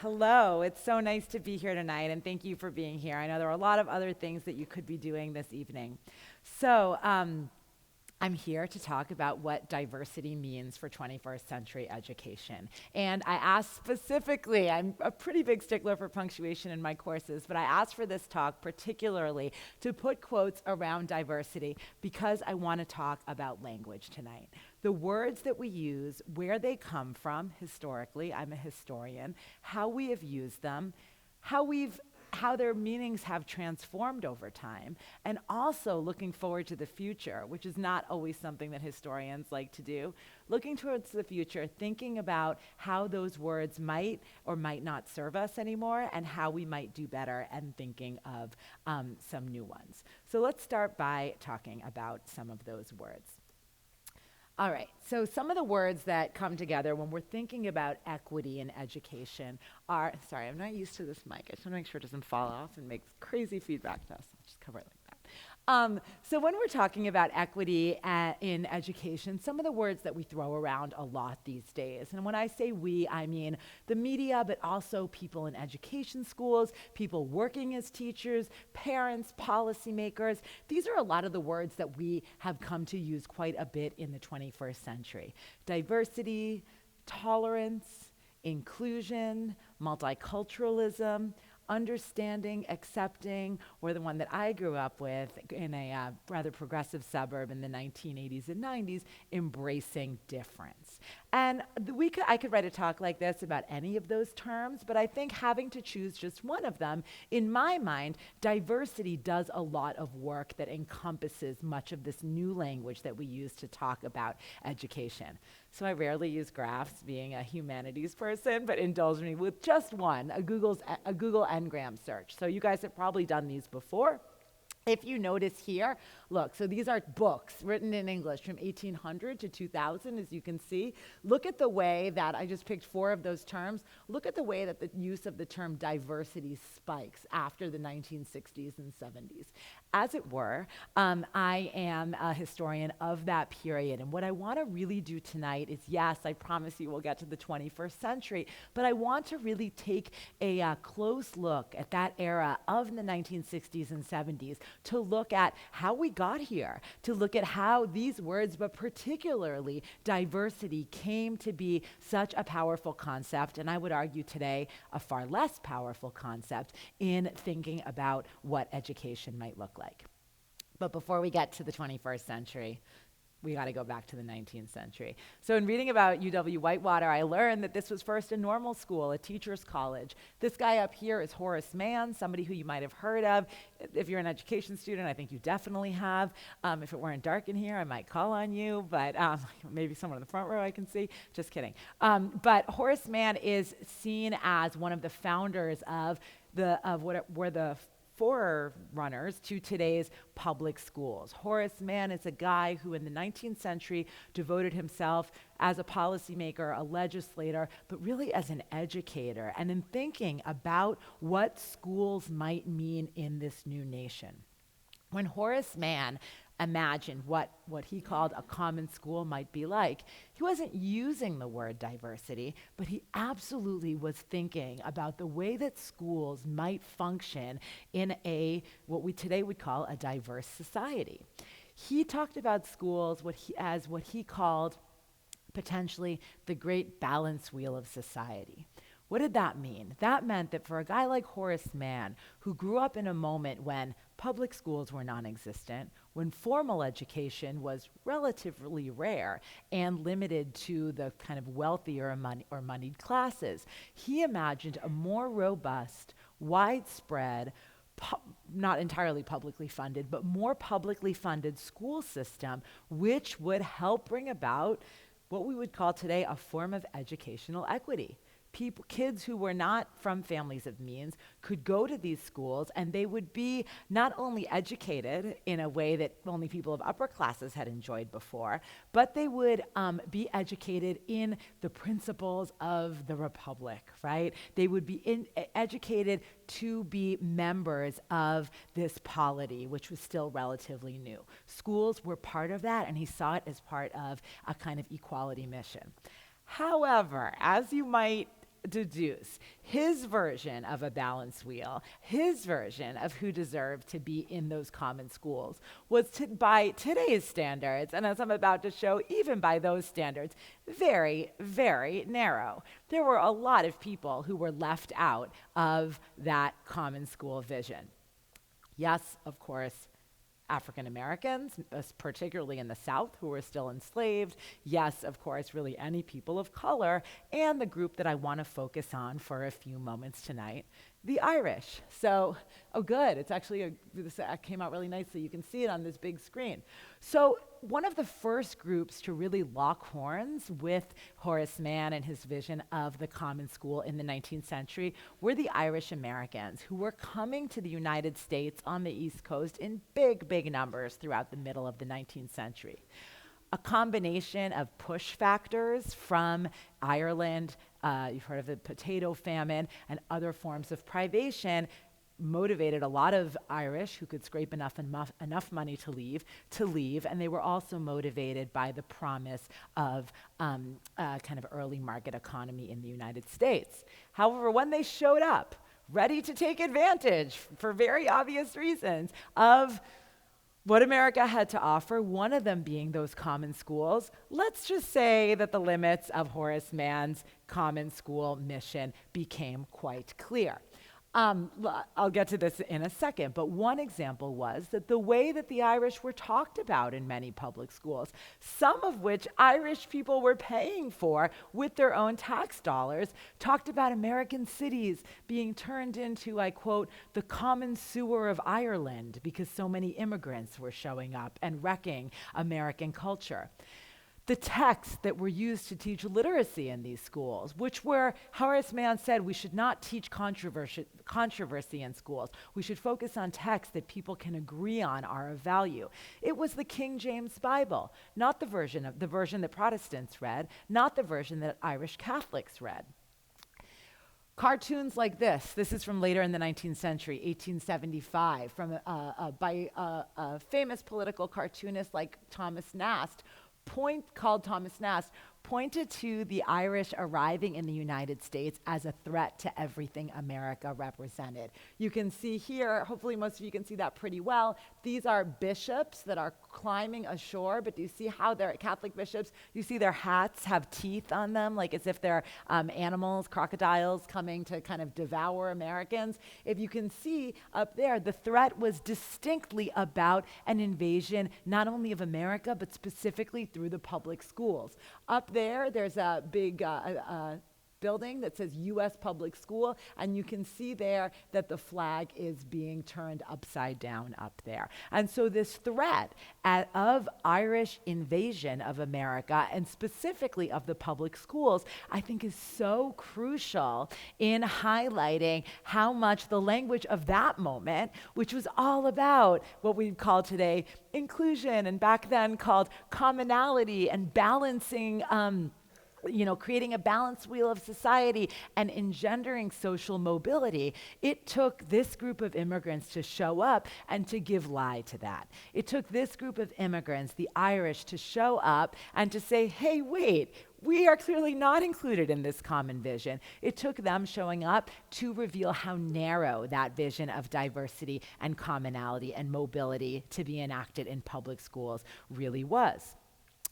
Hello, it's so nice to be here tonight, and thank you for being here. I know there are a lot of other things that you could be doing this evening. So, I'm here to talk about what diversity means for 21st century education. And I asked specifically, I'm a pretty big stickler for punctuation in my courses, but I asked for this talk particularly to put quotes around diversity because I want to talk about language tonight. The words that we use, where they come from historically, I'm a historian, how we have used them, how their meanings have transformed over time, and also looking forward to the future, which is not always something that historians like to do. Looking towards the future, thinking about how those words might or might not serve us anymore and how we might do better, and thinking of some new ones. So let's start by talking about some of those words. All right, so some of the words that come together when we're thinking about equity in education are, sorry, I'm not used to this mic. I just want to make sure it doesn't fall off and makes crazy feedback to us. I'll just cover it like that. So when we're talking about equity in education, some of the words that we throw around a lot these days, and when I say we, I mean the media, but also people in education schools, people working as teachers, parents, policymakers. These are a lot of the words that we have come to use quite a bit in the 21st century. Diversity, tolerance, inclusion, multiculturalism, understanding, accepting, or the one that I grew up with in a rather progressive suburb in the 1980s and 90s, embracing difference. And I could write a talk like this about any of those terms, but I think having to choose just one of them, in my mind, diversity does a lot of work that encompasses much of this new language that we use to talk about education. So I rarely use graphs, being a humanities person, but indulge me with just one, a Google Ngram search. So you guys have probably done these before. If you notice here, look, so these are books written in English from 1800 to 2000, as you can see. Look at the way that, I just picked 4 of those terms, look at the way that the use of the term diversity spikes after the 1960s and 70s. As it were, I am a historian of that period, and what I want to really do tonight is, yes, I promise you we'll get to the 21st century, but I want to really take a close look at that era of the 1960s and 70s to look at how we got here, to look at how these words, but particularly diversity, came to be such a powerful concept, and I would argue today a far less powerful concept in thinking about what education might look like. But before we get to the 21st century, we got to go back to the 19th century. So in reading about UW-Whitewater, I learned that this was first a normal school, a teacher's college. This guy up here is Horace Mann, somebody who you might have heard of. If you're an education student, I think you definitely have. If it weren't dark in here, I might call on you, but maybe someone in the front row I can see. Just kidding. But Horace Mann is seen as one of the founders of what were the forerunners to today's public schools. Horace Mann is a guy who in the 19th century devoted himself as a policymaker, a legislator, but really as an educator, and in thinking about what schools might mean in this new nation. When Horace Mann imagined what he called a common school might be like, he wasn't using the word diversity, but he absolutely was thinking about the way that schools might function in what we today would call a diverse society. He talked about schools as what he called potentially the great balance wheel of society. What did that mean? That meant that for a guy like Horace Mann, who grew up in a moment when public schools were non-existent, when formal education was relatively rare and limited to the kind of wealthier or moneyed classes, he imagined a more robust, widespread, not entirely publicly funded, but more publicly funded school system, which would help bring about what we would call today a form of educational equity. Kids who were not from families of means could go to these schools, and they would be not only educated in a way that only people of upper classes had enjoyed before, but they would be educated in the principles of the republic, right? They would be educated to be members of this polity, which was still relatively new. Schools were part of that, and he saw it as part of a kind of equality mission. However, as you might deduce his version of a balance wheel, his version of who deserved to be in those common schools was by today's standards, and as I'm about to show, even by those standards, very, very narrow. There were a lot of people who were left out of that common school vision. Yes, of course, African Americans, particularly in the South, who were still enslaved. Yes, of course, really any people of color, and the group that I want to focus on for a few moments tonight, the Irish. So, oh good, it's actually, this came out really nicely. You can see it on this big screen. So one of the first groups to really lock horns with Horace Mann and his vision of the common school in the 19th century were the Irish Americans, who were coming to the United States on the East Coast in big, big numbers throughout the middle of the 19th century. A combination of push factors from Ireland, you've heard of the potato famine, and other forms of privation motivated a lot of Irish who could scrape enough money to leave, and they were also motivated by the promise of kind of early market economy in the United States. However, when they showed up, ready to take advantage, for very obvious reasons, of what America had to offer, one of them being those common schools, let's just say that the limits of Horace Mann's common school mission became quite clear. I'll get to this in a second, but one example was that the way that the Irish were talked about in many public schools, some of which Irish people were paying for with their own tax dollars, talked about American cities being turned into, I quote, the common sewer of Ireland, because so many immigrants were showing up and wrecking American culture. The texts that were used to teach literacy in these schools, which were, Horace Mann said, we should not teach controversy in schools. We should focus on texts that people can agree on are of value. It was the King James Bible, not the version that Protestants read, not the version that Irish Catholics read. Cartoons like this is from later in the 19th century, 1875, by a famous political cartoonist like Thomas Nast, pointed to the Irish arriving in the United States as a threat to everything America represented. You can see here, hopefully most of you can see that pretty well, these are bishops that are climbing ashore, but do you see how they're Catholic bishops? You see their hats have teeth on them, like as if they're animals, crocodiles coming to kind of devour Americans. If you can see up there, the threat was distinctly about an invasion, not only of America, but specifically through the public schools. Up there's a big building that says U.S. Public School, and you can see there that the flag is being turned upside down up there. And so this threat of Irish invasion of America, and specifically of the public schools, I think is so crucial in highlighting how much the language of that moment, which was all about what we call today inclusion, and back then called commonality and balancing creating a balance wheel of society and engendering social mobility, it took this group of immigrants to show up and to give lie to that. It took this group of immigrants, the Irish, to show up and to say, hey, wait, we are clearly not included in this common vision. It took them showing up to reveal how narrow that vision of diversity and commonality and mobility to be enacted in public schools really was.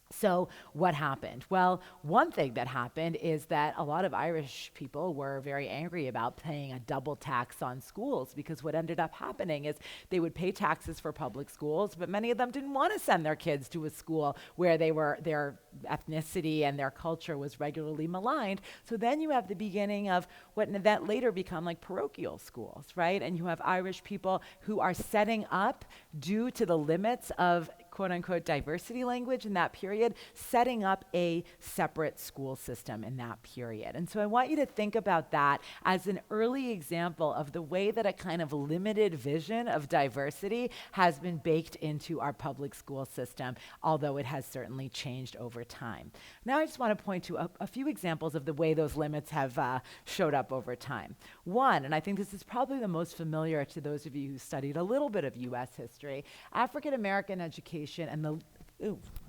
So what happened? Well, one thing that happened is that a lot of Irish people were very angry about paying a double tax on schools, because what ended up happening is they would pay taxes for public schools, but many of them didn't want to send their kids to a school where their ethnicity and their culture was regularly maligned. So then you have the beginning of what that later become like parochial schools, right? And you have Irish people who are setting up, due to the limits of quote-unquote diversity language in that period, setting up a separate school system in that period. And so I want you to think about that as an early example of the way that a kind of limited vision of diversity has been baked into our public school system, although it has certainly changed over time. Now I just want to point to a few examples of the way those limits have showed up over time. One, and I think this is probably the most familiar to those of you who studied a little bit of U.S. history, African American education and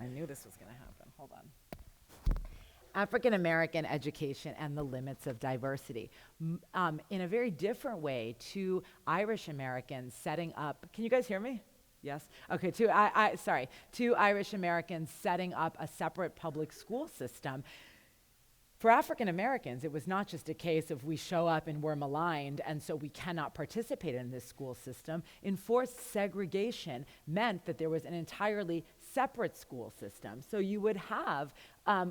I knew this was going to happen. Hold on. African American education and the limits of diversity. In a very different way, two Irish Americans setting up, can you guys hear me? Yes? Okay, two Irish Americans setting up a separate public school system. For African Americans, it was not just a case of we show up and we're maligned and so we cannot participate in this school system. Enforced segregation meant that there was an entirely separate school system. So you would have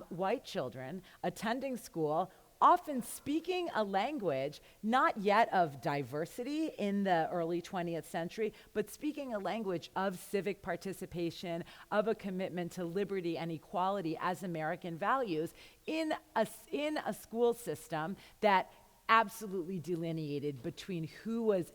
white children attending school, often speaking a language not yet of diversity in the early 20th century, but speaking a language of civic participation, of a commitment to liberty and equality as American values in a school system that absolutely delineated between who was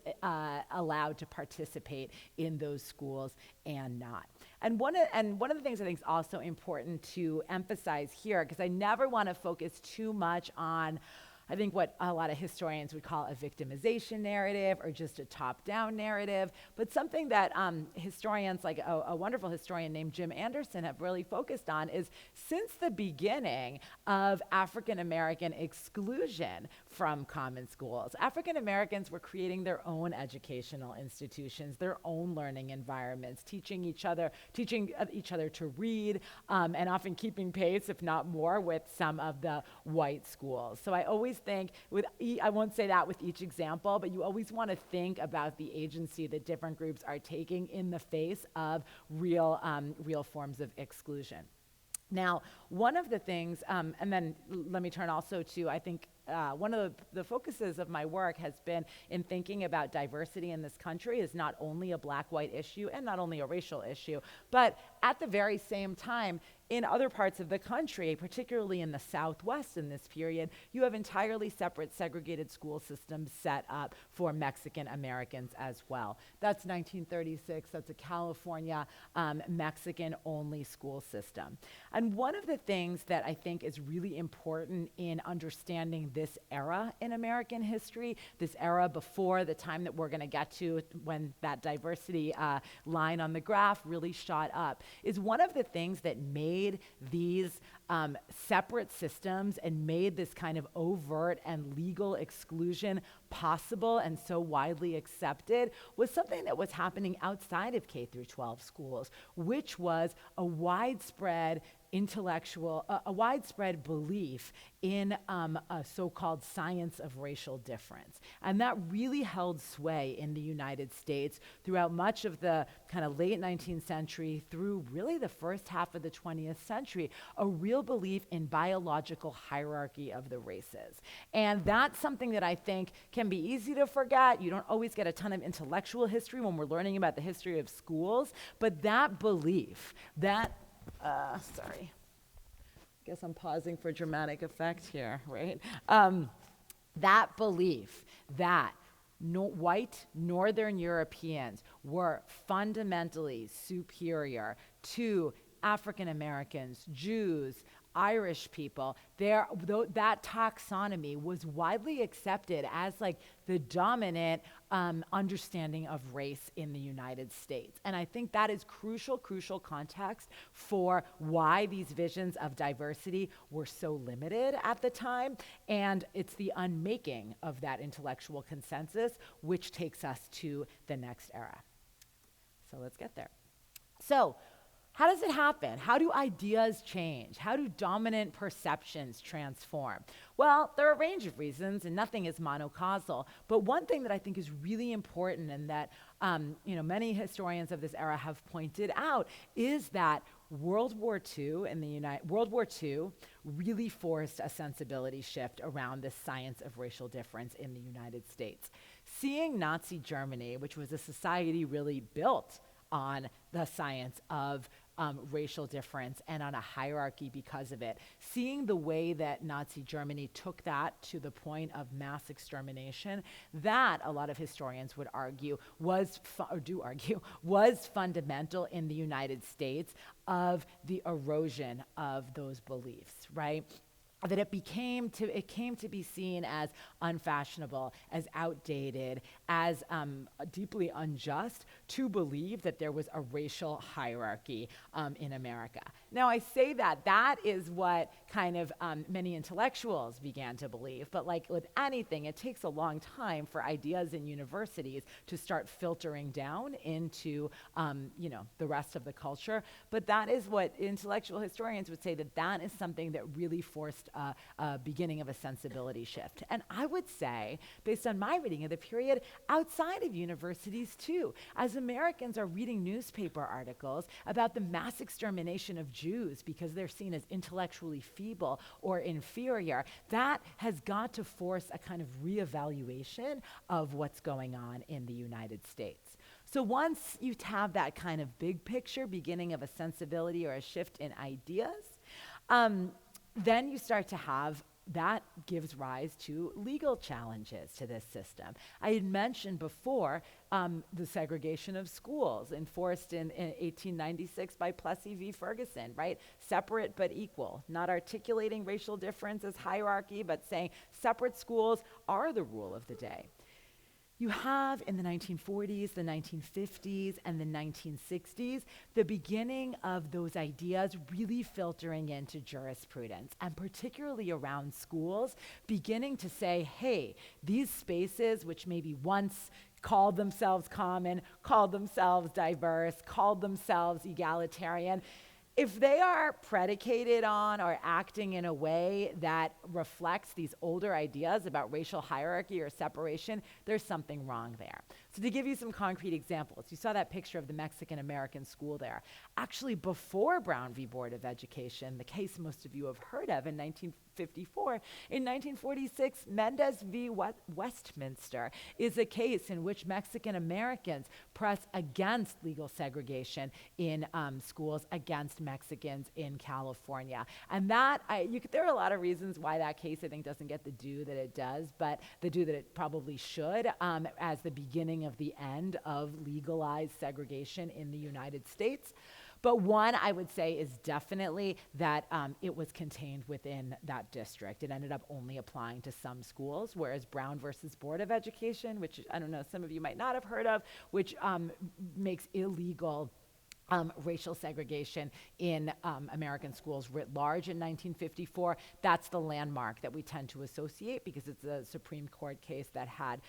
allowed to participate in those schools and not. And one of the things I think is also important to emphasize here, because I never want to focus too much on, I think, what a lot of historians would call a victimization narrative or just a top-down narrative, but something that historians, like a wonderful historian named Jim Anderson, have really focused on is since the beginning of African American exclusion from common schools, African Americans were creating their own educational institutions, their own learning environments, teaching each other to read, and often keeping pace, if not more, with some of the white schools. So I always think, I won't say that with each example, but you always want to think about the agency that different groups are taking in the face of real forms of exclusion. Now, one of the things, and then let me turn also to, I think, one of the focuses of my work has been in thinking about diversity in this country as not only a black-white issue and not only a racial issue, but at the very same time, in other parts of the country, particularly in the Southwest in this period, you have entirely separate segregated school systems set up for Mexican Americans as well. That's 1936, that's a California Mexican-only school system. And one of the things that I think is really important in understanding this era in American history, this era before the time that we're gonna get to when that diversity line on the graph really shot up, is one of the things that made these separate systems and made this kind of overt and legal exclusion possible and so widely accepted was something that was happening outside of K through 12 schools, which was a widespread a widespread belief in a so-called science of racial difference. And that really held sway in the United States throughout much of the kind of late 19th century through really the first half of the 20th century, a real belief in biological hierarchy of the races. And that's something that I think can be easy to forget. You don't always get a ton of intellectual history when we're learning about the history of schools, but that belief, sorry. Guess I'm pausing for dramatic effect here, right? That belief that white Northern Europeans were fundamentally superior to African Americans, Jews, Irish people, that taxonomy was widely accepted as like the dominant understanding of race in the United States. And I think that is crucial context for why these visions of diversity were so limited at the time. And it's the unmaking of that intellectual consensus, which takes us to the next era. So let's get there. So, how does it happen? How do ideas change? How do dominant perceptions transform? Well, there are a range of reasons, and nothing is monocausal. But one thing that I think is really important, and that many historians of this era have pointed out, is that World War II really forced a sensibility shift around this science of racial difference in the United States. Seeing Nazi Germany, which was a society really built on the science of racial difference and on a hierarchy because of it. Seeing the way that Nazi Germany took that to the point of mass extermination, that a lot of historians would argue was fundamental in the United States of the erosion of those beliefs, right? That it came to be seen as unfashionable, as outdated, as deeply unjust to believe that there was a racial hierarchy in America. Now, I say that is what kind of many intellectuals began to believe, but like with anything, it takes a long time for ideas in universities to start filtering down into, the rest of the culture. But that is what intellectual historians would say, that is something that really forced a beginning of a sensibility shift. And I would say, based on my reading of the period, outside of universities too, as Americans are reading newspaper articles about the mass extermination of Jews because they're seen as intellectually feeble or inferior, that has got to force a kind of reevaluation of what's going on in the United States. So once you have that kind of big picture beginning of a sensibility or a shift in ideas, then you start to have that gives rise to legal challenges to this system. I had mentioned before the segregation of schools enforced in 1896 by Plessy v. Ferguson, right? Separate but equal, not articulating racial difference as hierarchy, but saying separate schools are the rule of the day. You have in the 1940s, the 1950s, and the 1960s, the beginning of those ideas really filtering into jurisprudence, and particularly around schools, beginning to say, hey, these spaces, which maybe once called themselves common, called themselves diverse, called themselves egalitarian, if they are predicated on or acting in a way that reflects these older ideas about racial hierarchy or separation, there's something wrong there. So to give you some concrete examples, you saw that picture of the Mexican-American school there. Actually, before Brown v. Board of Education, the case most of you have heard of in 1954, in 1946, Mendez v. Westminster is a case in which Mexican-Americans press against legal segregation in schools against Mexicans in California. And that, there are a lot of reasons why that case, I think, doesn't get the due that it does, but the due that it probably should, as the beginning of the end of legalized segregation in the United States. But one, I would say, is definitely that it was contained within that district. It ended up only applying to some schools, whereas Brown versus Board of Education, which I don't know, some of you might not have heard of, which makes illegal racial segregation in American schools writ large in 1954. That's the landmark that we tend to associate because it's a Supreme Court case that had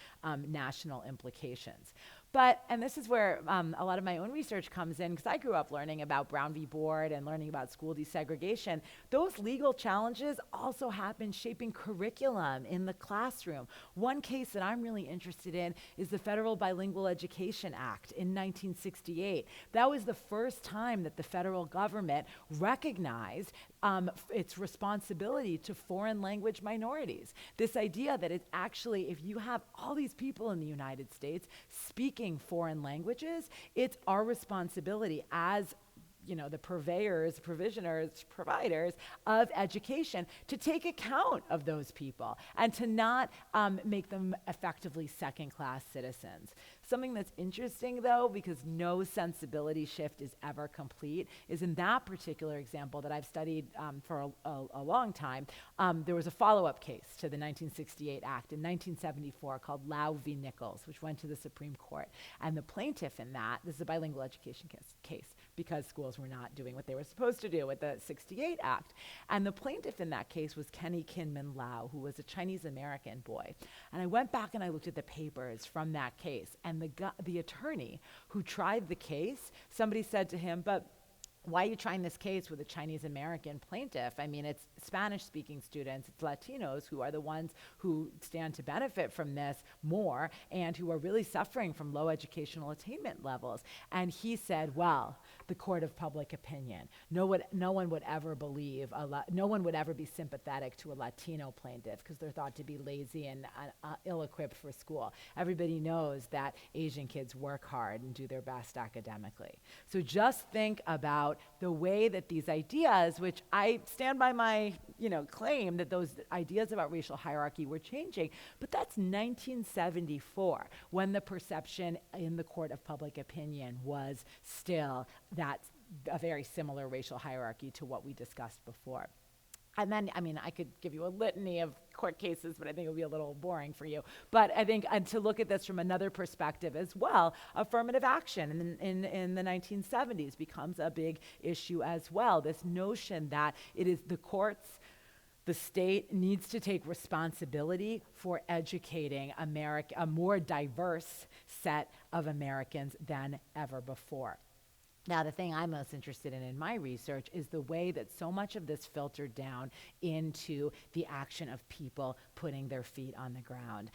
national implications. But, and this is where a lot of my own research comes in, because I grew up learning about Brown v. Board and learning about school desegregation. Those legal challenges also happen shaping curriculum in the classroom. One case that I'm really interested in is the Federal Bilingual Education Act in 1968. That was the first time that the federal government recognized its responsibility to foreign language minorities. This idea that it's actually, if you have all these people in the United States speaking foreign languages, it's our responsibility as the purveyors, provisioners, providers of education to take account of those people and to not make them effectively second-class citizens. Something that's interesting, though, because no sensibility shift is ever complete, is in that particular example that I've studied for a long time, there was a follow-up case to the 1968 Act in 1974 called Lau v. Nichols, which went to the Supreme Court. And the plaintiff in that, this is a bilingual education case, because schools were not doing what they were supposed to do with the 68 Act. And the plaintiff in that case was Kenny Kinman Lau, who was a Chinese-American boy. And I went back and I looked at the papers from that case, and the attorney who tried the case, somebody said to him, but why are you trying this case with a Chinese-American plaintiff? I mean, it's Spanish-speaking students, it's Latinos who are the ones who stand to benefit from this more and who are really suffering from low educational attainment levels. And he said, well, the court of public opinion. No one would ever believe, no one would ever be sympathetic to a Latino plaintiff because they're thought to be lazy and ill-equipped for school. Everybody knows that Asian kids work hard and do their best academically. So just think about the way that these ideas, which I stand by my claim that those ideas about racial hierarchy were changing, but that's 1974 when the perception in the court of public opinion was still that a very similar racial hierarchy to what we discussed before. And then, I mean, I could give you a litany of court cases, but I think it would be a little boring for you. But I think to look at this from another perspective as well, affirmative action in the 1970s becomes a big issue as well. This notion that it is the courts, the state needs to take responsibility for educating a more diverse set of Americans than ever before. Now, the thing I'm most interested in my research is the way that so much of this filtered down into the action of people putting their feet on the ground,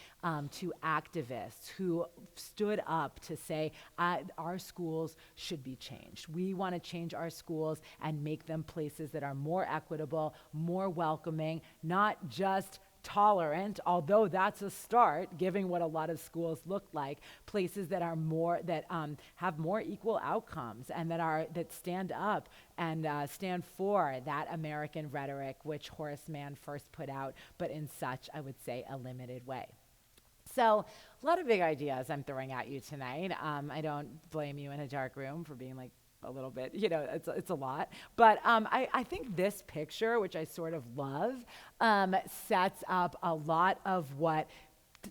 to activists who stood up to say, our schools should be changed. We want to change our schools and make them places that are more equitable, more welcoming, not just tolerant, although that's a start, given what a lot of schools look like, places that are more, that have more equal outcomes and that stand up and stand for that American rhetoric which Horace Mann first put out, but in such, I would say, a limited way. So a lot of big ideas I'm throwing at you tonight. I don't blame you in a dark room for being like, a little bit, it's a lot. But I think this picture, which I sort of love, sets up a lot of what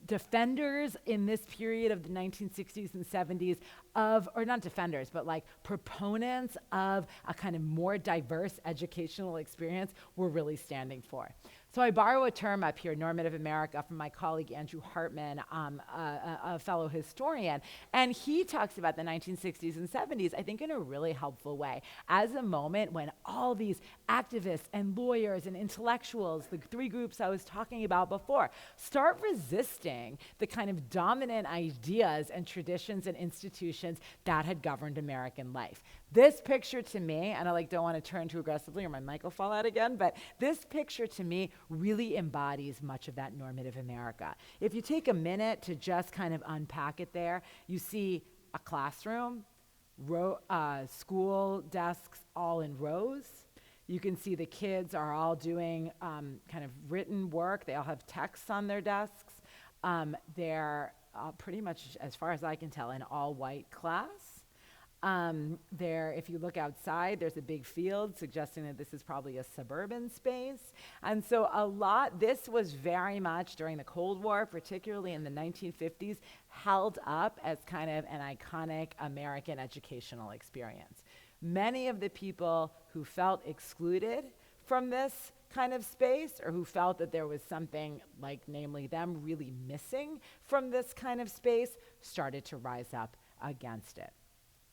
defenders in this period of the 1960s and 70s or not defenders, but like proponents of a kind of more diverse educational experience were really standing for. So I borrow a term up here, Normative America, from my colleague Andrew Hartman, a fellow historian, and he talks about the 1960s and 70s, I think in a really helpful way, as a moment when all these activists and lawyers and intellectuals, the three groups I was talking about before, start resisting the kind of dominant ideas and traditions and institutions that had governed American life. This picture to me, and I don't want to turn too aggressively or my mic will fall out again, but this picture to me really embodies much of that normative America. If you take a minute to just kind of unpack it there, you see a classroom, school desks all in rows. You can see the kids are all doing kind of written work. They all have texts on their desks. They're pretty much, as far as I can tell, an all-white class. If you look outside, there's a big field suggesting that this is probably a suburban space. And so this was very much during the Cold War, particularly in the 1950s, held up as kind of an iconic American educational experience. Many of the people who felt excluded from this kind of space, or who felt that there was something like, namely them, really missing from this kind of space, started to rise up against it.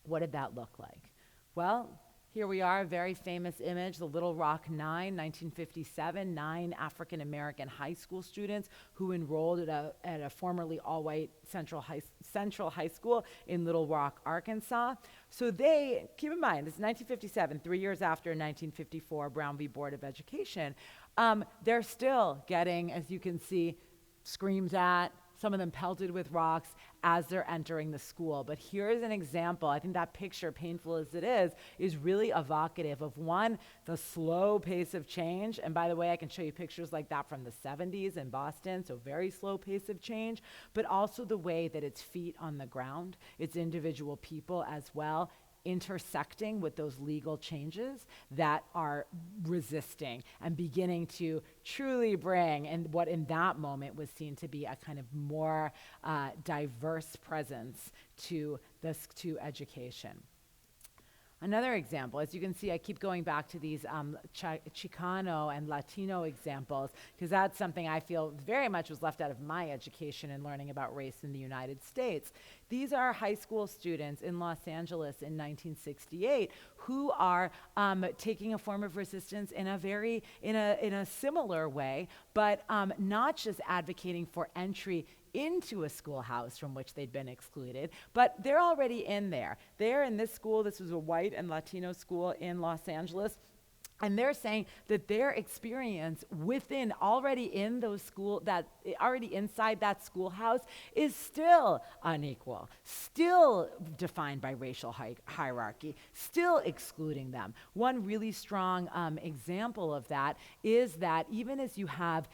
What did that look like? Well, here we are, a very famous image, the Little Rock Nine, 1957, 9 African-American high school students who enrolled at a formerly all-white Central High School in Little Rock, Arkansas. So they, keep in mind, this is 1957, 3 years after 1954 Brown v. Board of Education. They're still getting, as you can see, screamed at, some of them pelted with rocks as they're entering the school. But here's an example. I think that picture, painful as it is really evocative of, one, the slow pace of change. And by the way, I can show you pictures like that from the 70s in Boston, so very slow pace of change, but also the way that it's feet on the ground, it's individual people as well, intersecting with those legal changes that are resisting and beginning to truly bring, and what in that moment was seen to be a kind of more diverse presence to education. Another example, as you can see, I keep going back to these Chicano and Latino examples, because that's something I feel very much was left out of my education and learning about race in the United States. These are high school students in Los Angeles in 1968 who are taking a form of resistance in a similar way, but not just advocating for entry into a schoolhouse from which they'd been excluded, but they're already in there. They're in this school. This was a white and Latino school in Los Angeles. And they're saying that their experience already inside that schoolhouse is still unequal, still defined by racial hierarchy, still excluding them. One really strong example of that is that even as you have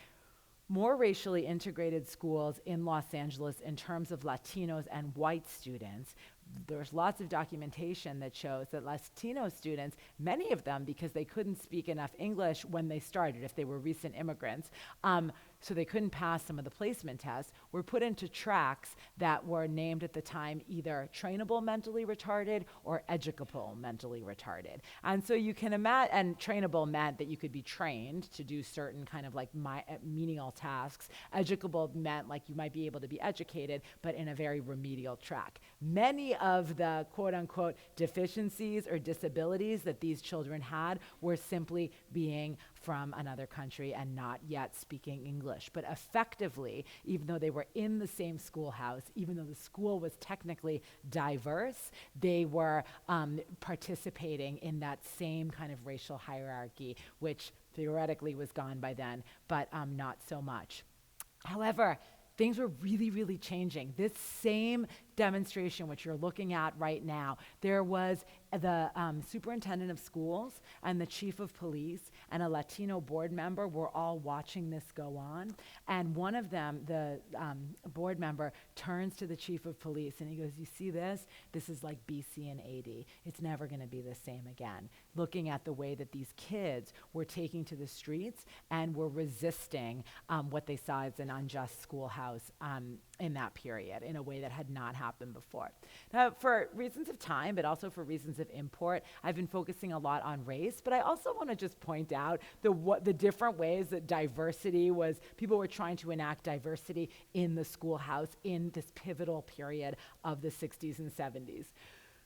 more racially integrated schools in Los Angeles in terms of Latinos and white students, there's lots of documentation that shows that Latino students, many of them, because they couldn't speak enough English when they started, if they were recent immigrants, so they couldn't pass some of the placement tests, were put into tracks that were named at the time either trainable mentally retarded or educable mentally retarded. And so you can imagine, and trainable meant that you could be trained to do certain kind of like menial tasks. Educable meant like you might be able to be educated, but in a very remedial track. Many of the quote unquote deficiencies or disabilities that these children had were simply being from another country and not yet speaking English. But effectively, even though they were in the same schoolhouse, even though the school was technically diverse, they were participating in that same kind of racial hierarchy, which theoretically was gone by then, but not so much. However, things were really, really changing. This same demonstration, which you're looking at right now, there was the superintendent of schools and the chief of police and a Latino board member were all watching this go on. And one of them, the board member, turns to the chief of police and he goes, "You see this? This is like BC and AD. It's never going to be the same again." Looking at the way that these kids were taking to the streets and were resisting what they saw as an unjust schoolhouse in that period in a way that had not happened before. Now, for reasons of time, but also for reasons of import, I've been focusing a lot on race, but I also want to just point out the different ways that diversity was, people were trying to enact diversity in the schoolhouse in this pivotal period of the 60s and 70s.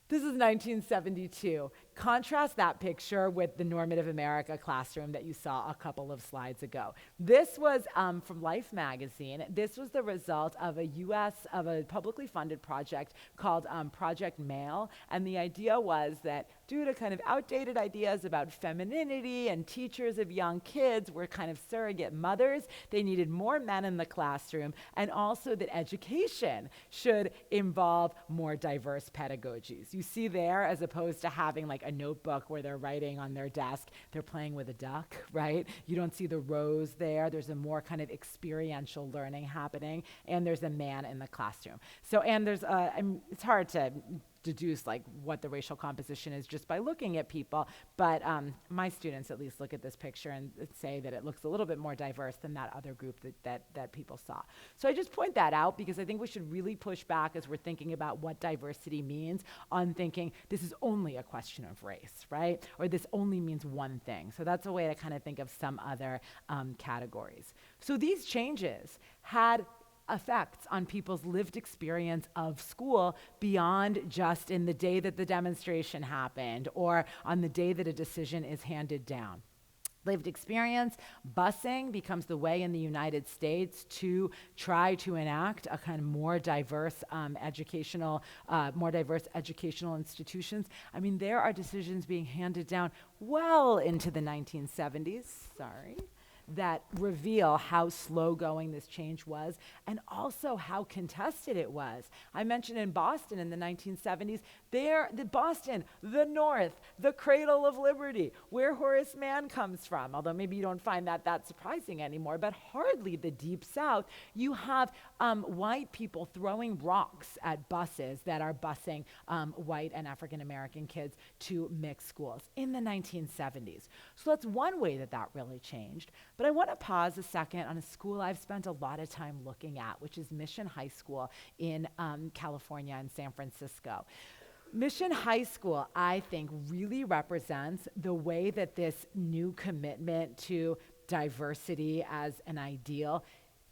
This is 1972. Contrast that picture with the Normative America classroom that you saw a couple of slides ago. This was from Life magazine. This was the result of a publicly funded project called Project Male. And the idea was that due to kind of outdated ideas about femininity and teachers of young kids were kind of surrogate mothers, they needed more men in the classroom, and also that education should involve more diverse pedagogies. You see there, as opposed to having like a notebook where they're writing on their desk, they're playing with a duck, right? You don't see the rows there. There's a more kind of experiential learning happening, and there's a man in the classroom. So, and there's, it's hard to deduce like what the racial composition is just by looking at people, but my students at least look at this picture and say that it looks a little bit more diverse than that other group that people saw. So I just point that out because I think we should really push back as we're thinking about what diversity means on thinking this is only a question of race, right? Or this only means one thing. So that's a way to kind of think of some other categories. So these changes had effects on people's lived experience of school beyond just in the day that the demonstration happened or on the day that a decision is handed down. Lived experience, busing becomes the way in the United States to try to enact a kind of more diverse educational institutions. I mean, there are decisions being handed down well into the 1970s, that reveal how slow-going this change was and also how contested it was. I mentioned in Boston in the 1970s, Boston, the North, the cradle of liberty, where Horace Mann comes from, although maybe you don't find that surprising anymore, but hardly the Deep South. You have white people throwing rocks at buses that are busing white and African-American kids to mixed schools in the 1970s. So that's one way that really changed. But I want to pause a second on a school I've spent a lot of time looking at, which is Mission High School in California and San Francisco. Mission High School, I think, really represents the way that this new commitment to diversity as an ideal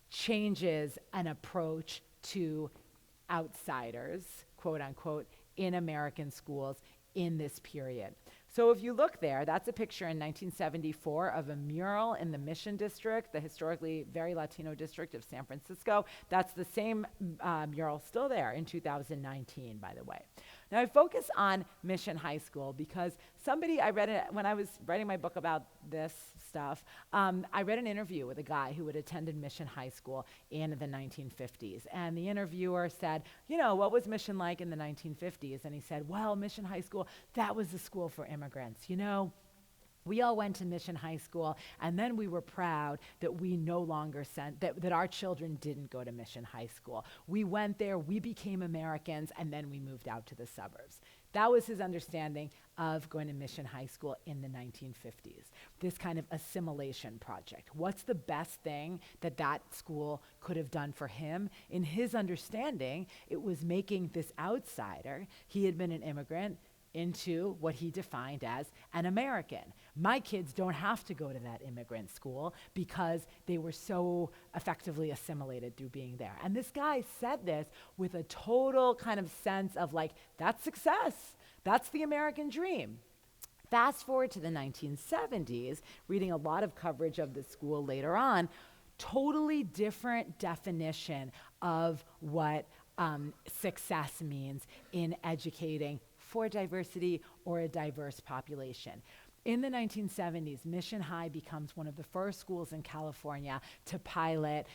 changes an approach to outsiders, quote unquote, in American schools in this period. So if you look there, that's a picture in 1974 of a mural in the Mission District, the historically very Latino district of San Francisco. That's the same mural still there in 2019, by the way. Now I focus on Mission High School because I read it when I was writing my book about this stuff, I read an interview with a guy who had attended Mission High School in the 1950s. And the interviewer said, what was Mission like in the 1950s? And he said, well, Mission High School, that was the school for immigrants. We all went to Mission High School, and then we were proud that we no longer sent, that our children didn't go to Mission High School. We went there, we became Americans, and then we moved out to the suburbs. That was his understanding of going to Mission High School in the 1950s, this kind of assimilation project. What's the best thing that that school could have done for him? In his understanding, it was making this outsider, he had been an immigrant, into what he defined as an American. My kids don't have to go to that immigrant school because they were so effectively assimilated through being there. And this guy said this with a total kind of sense of like, that's success. That's the American dream. Fast forward to the 1970s, reading a lot of coverage of the school later on, totally different definition of what success means in educating for diversity or a diverse population. In the 1970s, Mission High becomes one of the first schools in California to pilot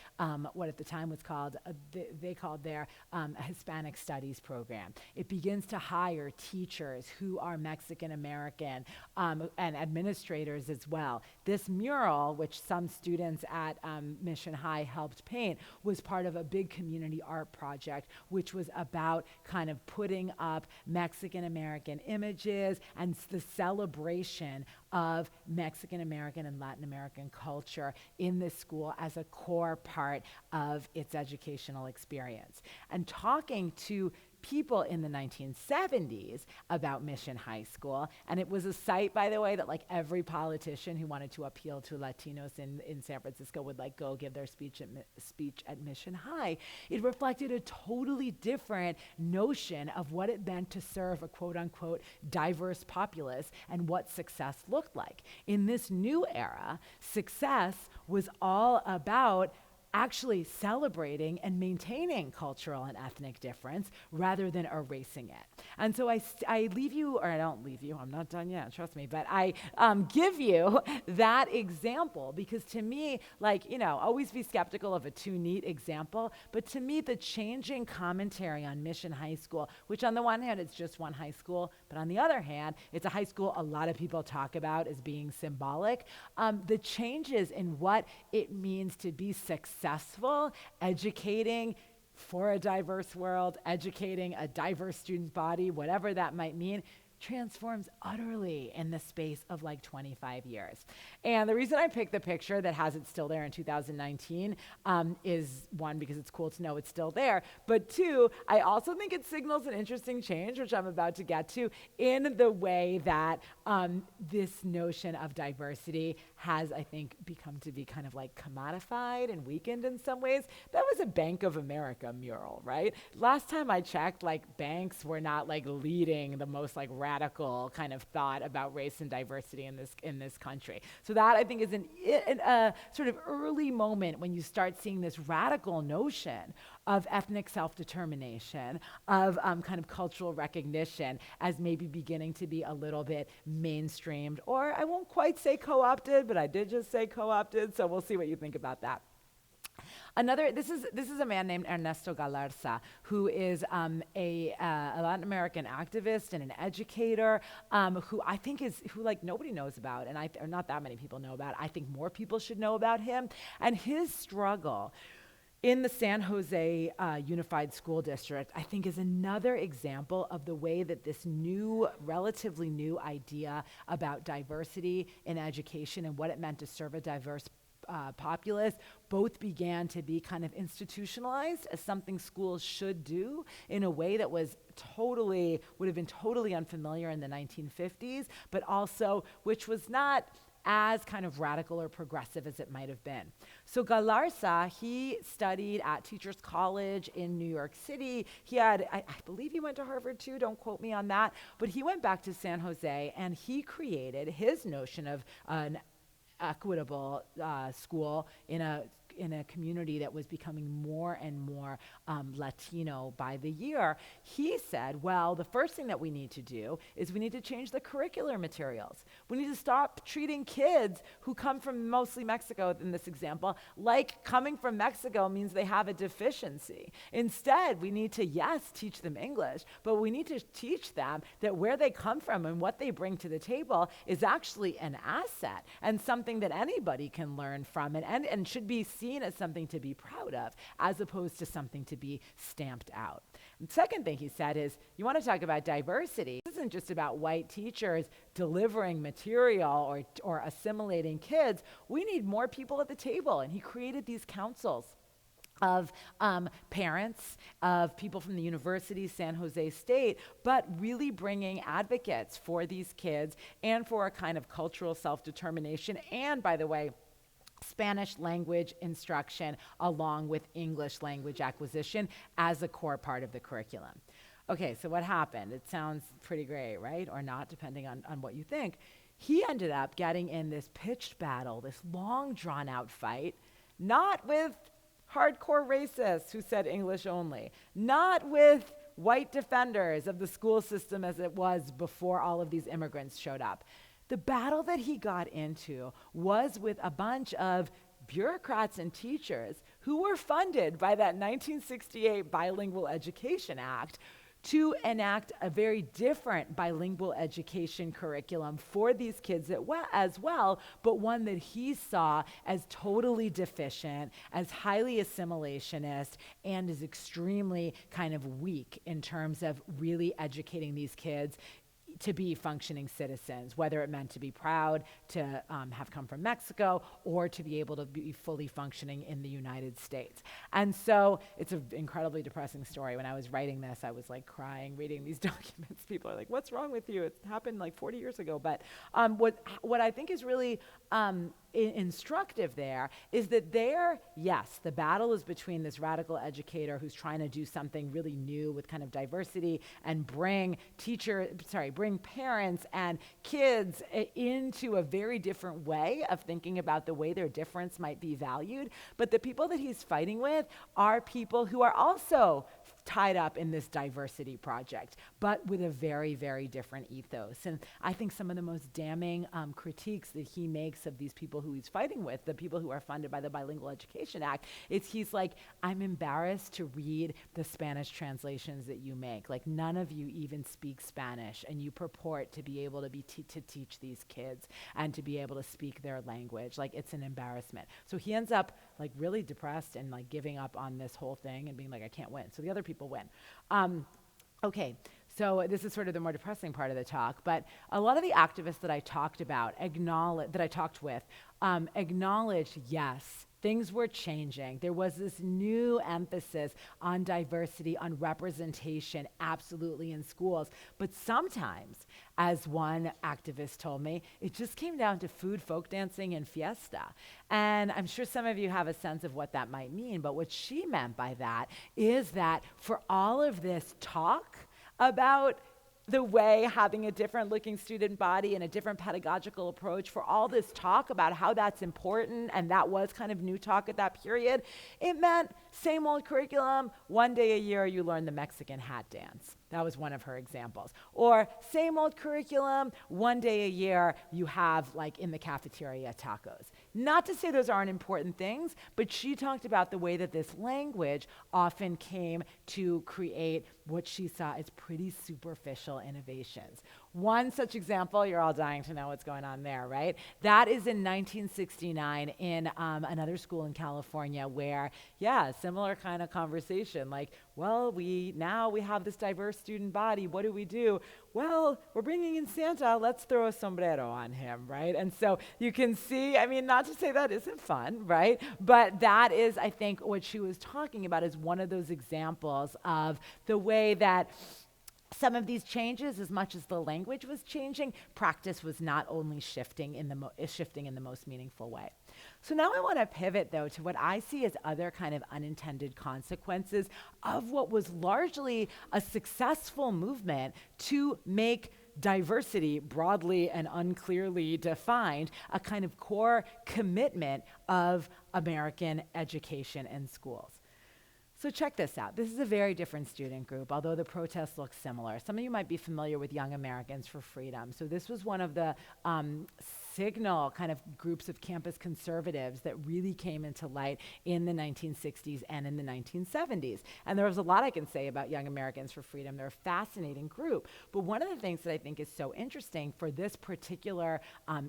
what at the time was called, they called their a Hispanic Studies program. It begins to hire teachers who are Mexican American and administrators as well. This mural, which some students at Mission High helped paint, was part of a big community art project, which was about kind of putting up Mexican American images and the celebration of Mexican American and Latin American culture in this school as a core part of its educational experience. And talking to people in the 1970s about Mission High School, and it was a site, by the way, that like every politician who wanted to appeal to Latinos in San Francisco would like go give their speech at Mission High. It reflected a totally different notion of what it meant to serve a quote unquote diverse populace and what success looked like. In this new era, success was all about actually celebrating and maintaining cultural and ethnic difference rather than erasing it. And so I leave you, or I don't leave you, I'm not done yet, trust me, but I give you that example because to me, like, you know, always be skeptical of a too neat example, but to me, the changing commentary on Mission High School, which on the one hand, it's just one high school, but on the other hand, it's a high school a lot of people talk about as being symbolic. The changes in what it means to be successful, educating for a diverse world, educating a diverse student body, whatever that might mean, transforms utterly in the space of like 25 years. And the reason I picked the picture that has it still there in 2019 is one, because it's cool to know it's still there, but two, I also think it signals an interesting change, which I'm about to get to, in the way that this notion of diversity has, I think, become to be kind of like commodified and weakened in some ways. That was a Bank of America mural, right? Last time I checked, like banks were not like leading the most like radical kind of thought about race and diversity in this country. So that I think is a sort of early moment when you start seeing this radical notion of ethnic self-determination, of kind of cultural recognition as maybe beginning to be a little bit mainstreamed, or I won't quite say co-opted, but I did just say co-opted, so we'll see what you think about that. This is a man named Erensto Galarza, who is a Latin American activist and an educator, who I think who like nobody knows about, and or not that many people know about. I think more people should know about him, and his struggle in the San Jose Unified School District, I think, is another example of the way that this new, relatively new idea about diversity in education and what it meant to serve a diverse populace both began to be kind of institutionalized as something schools should do in a way that would have been totally unfamiliar in the 1950s, but also which was not as kind of radical or progressive as it might have been. So Galarza, he studied at Teachers College in New York City. He had, I believe he went to Harvard too, don't quote me on that, but he went back to San Jose and he created his notion of an equitable school in a in a community that was becoming more and more Latino by the year, he said, well, the first thing that we need to do is we need to change the curricular materials. We need to stop treating kids who come from mostly Mexico, in this example, like coming from Mexico means they have a deficiency. Instead, we need to, yes, teach them English, but we need to teach them that where they come from and what they bring to the table is actually an asset and something that anybody can learn from and should be seen as something to be proud of, as opposed to something to be stamped out. And second thing he said is, you want to talk about diversity. This isn't just about white teachers delivering material or assimilating kids. We need more people at the table. And he created these councils of parents, of people from the University, San Jose State, but really bringing advocates for these kids and for a kind of cultural self-determination and, by the way, Spanish language instruction along with English language acquisition as a core part of the curriculum. Okay, so what happened? It sounds pretty great, right? Or not, depending on what you think. He ended up getting in this pitched battle, this long drawn-out fight, not with hardcore racists who said English only, not with white defenders of the school system as it was before all of these immigrants showed up. The battle that he got into was with a bunch of bureaucrats and teachers who were funded by that 1968 Bilingual Education Act to enact a very different bilingual education curriculum for these kids as well, but one that he saw as totally deficient, as highly assimilationist, and as extremely kind of weak in terms of really educating these kids to be functioning citizens, whether it meant to be proud to have come from Mexico or to be able to be fully functioning in the United States. And so it's an incredibly depressing story. When I was writing this, I was like crying, reading these documents. People are like, what's wrong with you? It happened like 40 years ago. But what I think is really instructive there is that yes, the battle is between this radical educator who's trying to do something really new with kind of diversity and bring parents and kids into a very different way of thinking about the way their difference might be valued. But the people that he's fighting with are people who are also tied up in this diversity project, but with a very, very different ethos. And I think some of the most damning critiques that he makes of these people who he's fighting with, the people who are funded by the Bilingual Education Act, is he's like, I'm embarrassed to read the Spanish translations that you make. Like, none of you even speak Spanish, and you purport to be able to to teach these kids and to be able to speak their language. Like, it's an embarrassment. So he ends up like really depressed and like giving up on this whole thing and being like, I can't win. So the other people win. Okay, so this is sort of the more depressing part of the talk, but a lot of the activists that I talked with, acknowledged, yes, things were changing. There was this new emphasis on diversity, on representation, absolutely in schools. But sometimes, as one activist told me, it just came down to food, folk dancing, and fiesta. And I'm sure some of you have a sense of what that might mean, but what she meant by that is that for all of this talk about the way having a different looking student body and a different pedagogical approach, for all this talk about how that's important, and that was kind of new talk at that period, it meant same old curriculum, one day a year you learn the Mexican hat dance. That was one of her examples. Or same old curriculum, one day a year you have, like in the cafeteria, tacos. Not to say those aren't important things, but she talked about the way that this language often came to create what she saw as pretty superficial innovations. One such example, you're all dying to know what's going on there, right? That is in 1969 in another school in California where, yeah, similar kind of conversation, like, well, we have this diverse student body. What do we do? Well, we're bringing in Santa. Let's throw a sombrero on him, right? And so you can see, I mean, not to say that isn't fun, right? But that is, I think, what she was talking about is one of those examples of the way that some of these changes, as much as the language was changing, practice was not only shifting in the most meaningful way. So now I want to pivot, though, to what I see as other kind of unintended consequences of what was largely a successful movement to make diversity, broadly and unclearly defined, a kind of core commitment of American education and schools. So check this out. This is a very different student group, although the protests look similar. Some of you might be familiar with Young Americans for Freedom. So this was one of the signal kind of groups of campus conservatives that really came into light in the 1960s and in the 1970s. And there was a lot I can say about Young Americans for Freedom. They're a fascinating group. But one of the things that I think is so interesting for this particular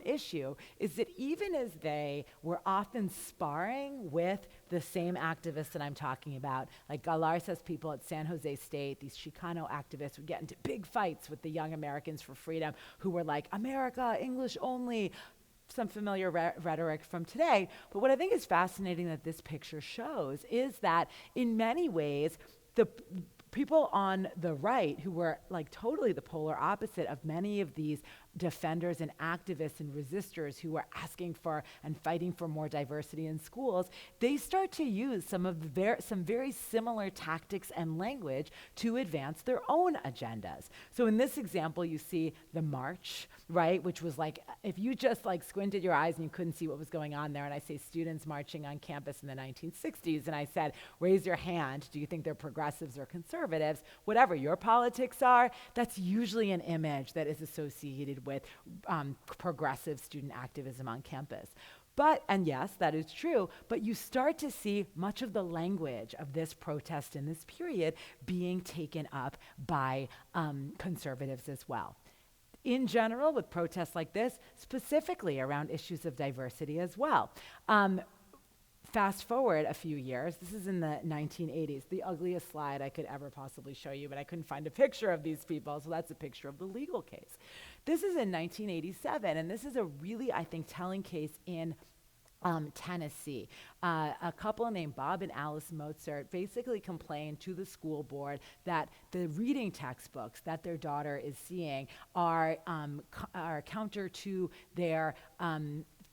issue is that even as they were often sparring with the same activists that I'm talking about, like Galarza's people at San Jose State, these Chicano activists would get into big fights with the Young Americans for Freedom, who were like, America, English only, some familiar rhetoric from today. But what I think is fascinating that this picture shows is that in many ways, the people on the right, who were like totally the polar opposite of many of these defenders and activists and resistors who were asking for and fighting for more diversity in schools, they start to use some very similar tactics and language to advance their own agendas. So in this example, you see the march, right, which was like, if you just like squinted your eyes and you couldn't see what was going on there, and I say students marching on campus in the 1960s, and I said, raise your hand, do you think they're progressives or conservatives? Whatever your politics are, that's usually an image that is associated with progressive student activism on campus. But, and yes, that is true, but you start to see much of the language of this protest in this period being taken up by conservatives as well. In general, with protests like this, specifically around issues of diversity as well. Fast forward a few years, this is in the 1980s, the ugliest slide I could ever possibly show you, but I couldn't find a picture of these people, so that's a picture of the legal case. This is in 1987, and this is a really, I think, telling case in Tennessee. A couple named Bob and Alice Mozart basically complained to the school board that the reading textbooks that their daughter is seeing are counter to their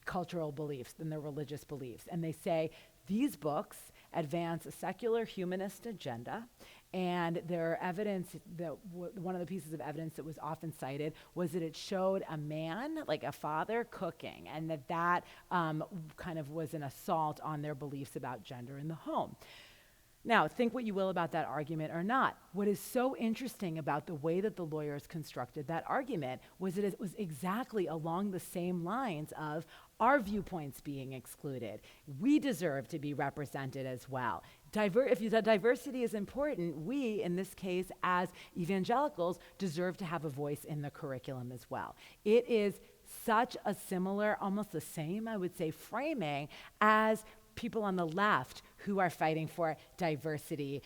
cultural beliefs and their religious beliefs. And they say these books advance a secular humanist agenda, and their evidence, one of the pieces of evidence that was often cited was that it showed a man, like a father, cooking, and that kind of was an assault on their beliefs about gender in the home. Now, think what you will about that argument or not. What is so interesting about the way that the lawyers constructed that argument was that it was exactly along the same lines of our viewpoints being excluded. We deserve to be represented as well. If the diversity is important, we, in this case, as evangelicals, deserve to have a voice in the curriculum as well. It is such a similar, almost the same, I would say, framing as people on the left who are fighting for diversity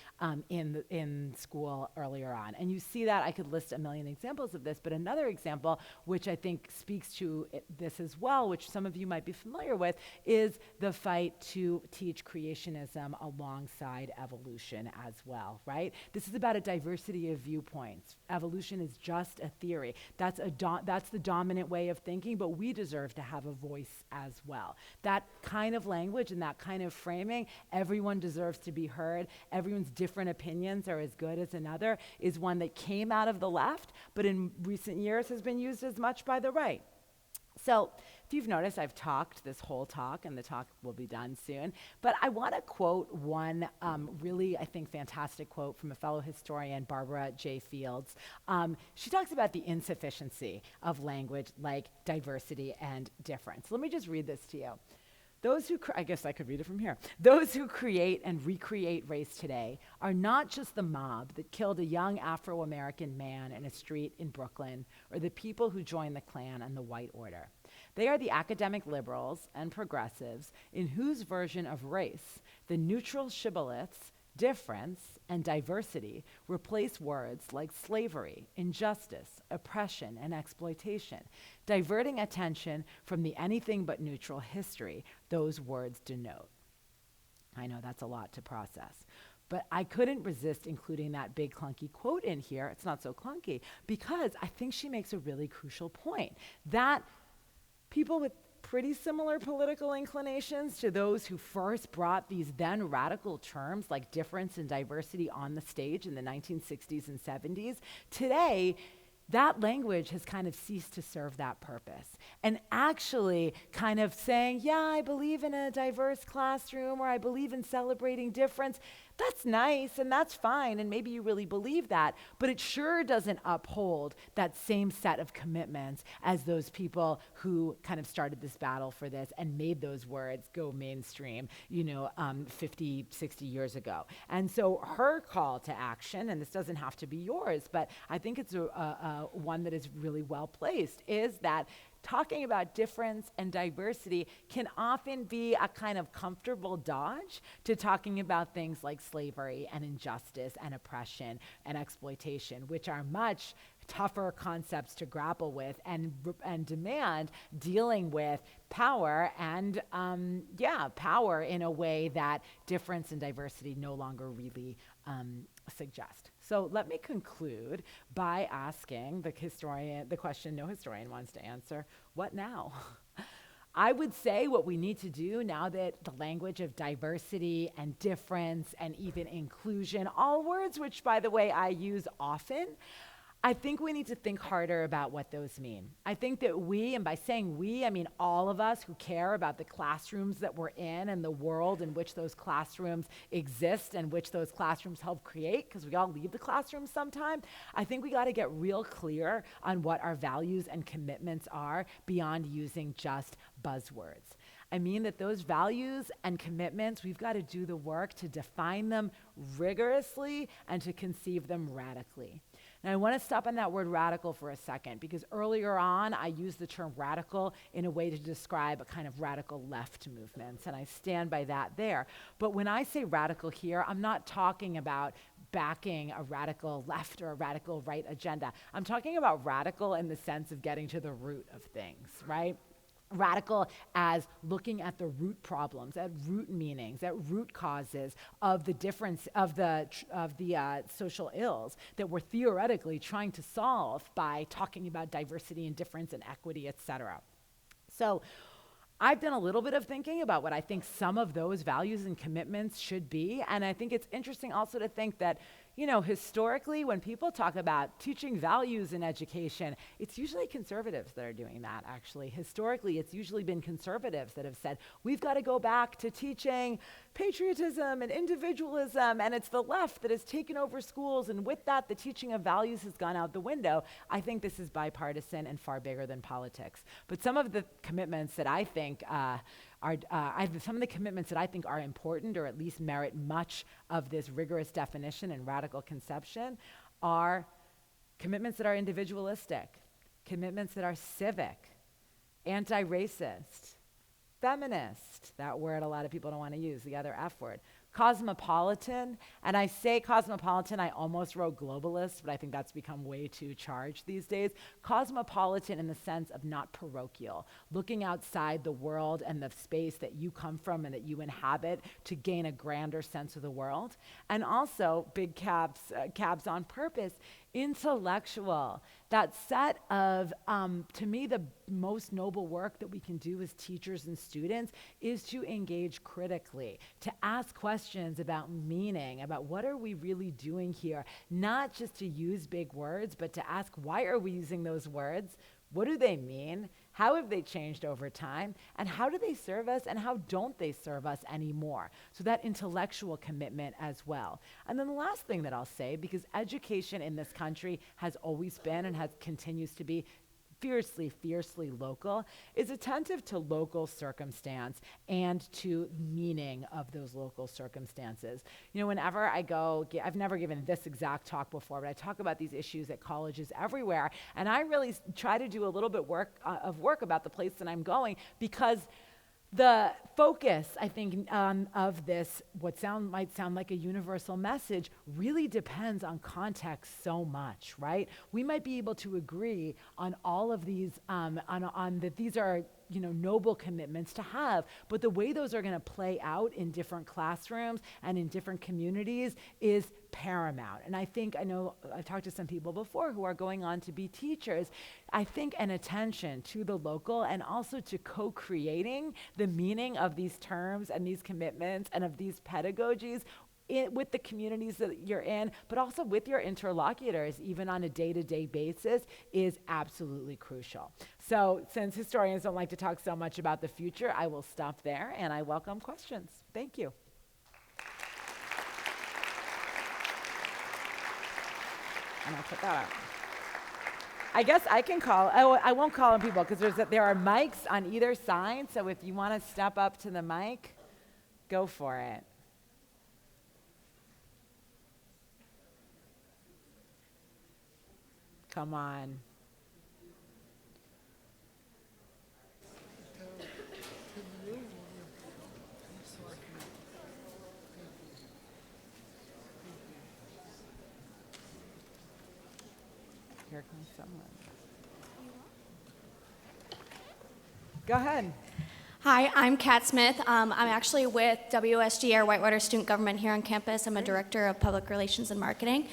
in school earlier on. And you see that, I could list a million examples of this, but another example, which I think speaks to this as well, which some of you might be familiar with, is the fight to teach creationism alongside evolution as well, right? This is about a diversity of viewpoints. Evolution is just a theory. That's the dominant way of thinking, but we deserve to have a voice as well. That kind of language and that kind of framing, everyone deserves to be heard, everyone's different opinions are as good as another, is one that came out of the left, but in recent years has been used as much by the right. So if you've noticed, I've talked this whole talk, and the talk will be done soon, but I want to quote one really, I think, fantastic quote from a fellow historian, Barbara J. Fields. She talks about the insufficiency of language like diversity and difference. Let me just read this to you. I guess I could read it from here. Those who create and recreate race today are not just the mob that killed a young Afro-American man in a street in Brooklyn, or the people who joined the Klan and the White Order. They are the academic liberals and progressives in whose version of race the neutral shibboleths, difference, and diversity replace words like slavery, injustice, oppression, and exploitation, diverting attention from the anything but neutral history those words denote. I know that's a lot to process, but I couldn't resist including that big clunky quote in here. It's not so clunky because I think she makes a really crucial point that people with pretty similar political inclinations to those who first brought these then radical terms like difference and diversity on the stage in the 1960s and 70s, today that language has kind of ceased to serve that purpose. And actually kind of saying, yeah, I believe in a diverse classroom, or I believe in celebrating difference, that's nice and that's fine, and maybe you really believe that, but it sure doesn't uphold that same set of commitments as those people who kind of started this battle for this and made those words go mainstream, 50, 60 years ago. And so her call to action, and this doesn't have to be yours, but I think it's one that is really well placed, is that talking about difference and diversity can often be a kind of comfortable dodge to talking about things like slavery and injustice and oppression and exploitation, which are much tougher concepts to grapple with and demand dealing with power and power in a way that difference and diversity no longer really suggest. So let me conclude by asking the question no historian wants to answer: what now? I would say what we need to do now that the language of diversity and difference and even inclusion, all words which, by the way, I use often, I think we need to think harder about what those mean. I think that we, and by saying we, I mean all of us who care about the classrooms that we're in and the world in which those classrooms exist and which those classrooms help create, because we all leave the classroom sometime. I think we got to get real clear on what our values and commitments are beyond using just buzzwords. I mean that those values and commitments, we've got to do the work to define them rigorously and to conceive them radically. Now, I want to stop on that word radical for a second, because earlier on, I used the term radical in a way to describe a kind of radical left movements, and I stand by that there. But when I say radical here, I'm not talking about backing a radical left or a radical right agenda. I'm talking about radical in the sense of getting to the root of things, right? Radical as looking at the root problems, at root meanings, at root causes of the difference of the social ills that we're theoretically trying to solve by talking about diversity and difference and equity, et cetera. So I've done a little bit of thinking about what I think some of those values and commitments should be, and I think it's interesting also to think that, historically, when people talk about teaching values in education, it's usually conservatives that are doing that, actually. Historically, it's usually been conservatives that have said, we've got to go back to teaching patriotism and individualism, and it's the left that has taken over schools, and with that, the teaching of values has gone out the window. I think this is bipartisan and far bigger than politics. But some of the commitments that I think some of the commitments that I think are important, or at least merit much of this rigorous definition and radical conception, are commitments that are individualistic, commitments that are civic, anti-racist, feminist, that word a lot of people don't want to use, the other F word, cosmopolitan, and I say cosmopolitan, I almost wrote globalist, but I think that's become way too charged these days. Cosmopolitan in the sense of not parochial, looking outside the world and the space that you come from and that you inhabit to gain a grander sense of the world. And also, big cabs on purpose, intellectual, that set of, to me, the most noble work that we can do as teachers and students is to engage critically, to ask questions about meaning, about what are we really doing here, not just to use big words, but to ask, why are we using those words? What do they mean? How have they changed over time? And how do they serve us, and how don't they serve us anymore? So that intellectual commitment as well. And then the last thing that I'll say, because education in this country has always been and continues to be fiercely, fiercely local, is attentive to local circumstance and to meaning of those local circumstances. Whenever I go, I've never given this exact talk before, but I talk about these issues at colleges everywhere, and I really try to do a little bit of work about the place that I'm going, because the focus, I think, of this, might sound like a universal message, really depends on context so much, right? We might be able to agree on all of these, on that these are, noble commitments to have, but the way those are going to play out in different classrooms and in different communities is paramount. And I know I've talked to some people before who are going on to be teachers. I think an attention to the local and also to co-creating the meaning of these terms and these commitments and of these pedagogies with the communities that you're in, but also with your interlocutors, even on a day-to-day basis, is absolutely crucial. So since historians don't like to talk so much about the future, I will stop there, and I welcome questions. Thank you. And I'll put that out. I guess I can call. Oh, I won't call on people because there are mics on either side. So if you want to step up to the mic, go for it. Come on. Here comes someone. Go ahead. Hi, I'm Kat Smith. I'm actually with WSG, our Whitewater student government here on campus. I'm a director of public relations and marketing.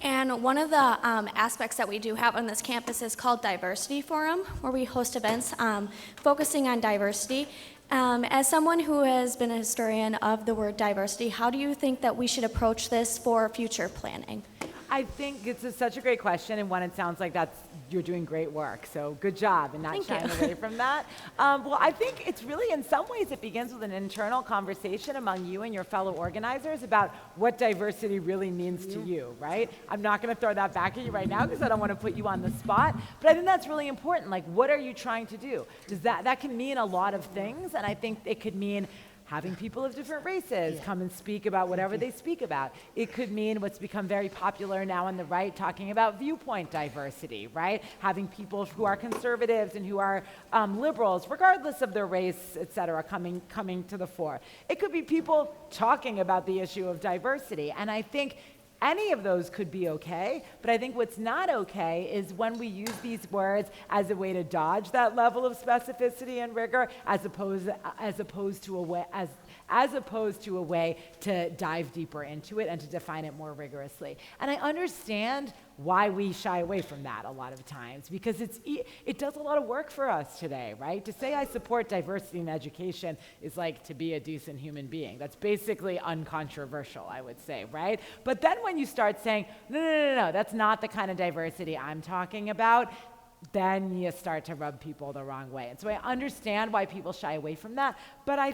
And one of the aspects that we do have on this campus is called Diversity Forum, where we host events focusing on diversity. As someone who has been a historian of the word diversity, how do you think that we should approach this for future planning? I think it's such a great question, and one, it sounds like you're doing great work, so good job and not shying away from that. Well, I think it's really, in some ways, it begins with an internal conversation among you and your fellow organizers about what diversity really means to you, right? I'm not going to throw that back at you right now because I don't want to put you on the spot, but I think that's really important. Like, what are you trying to do? That can mean a lot of things, and I think it could mean having people of different races come and speak about whatever they speak about. It could mean what's become very popular now on the right, talking about viewpoint diversity, right? Having people who are conservatives and who are liberals, regardless of their race, et cetera, coming to the fore. It could be people talking about the issue of diversity. And I think any of those could be okay, but I think what's not okay is when we use these words as a way to dodge that level of specificity and rigor, as opposed to a way to dive deeper into it and to define it more rigorously. And I understand why we shy away from that a lot of times, because it does a lot of work for us today, right? To say I support diversity in education is like to be a decent human being. That's basically uncontroversial, I would say, right? But then when you start saying, no, that's not the kind of diversity I'm talking about, then you start to rub people the wrong way. And so I understand why people shy away from that, but I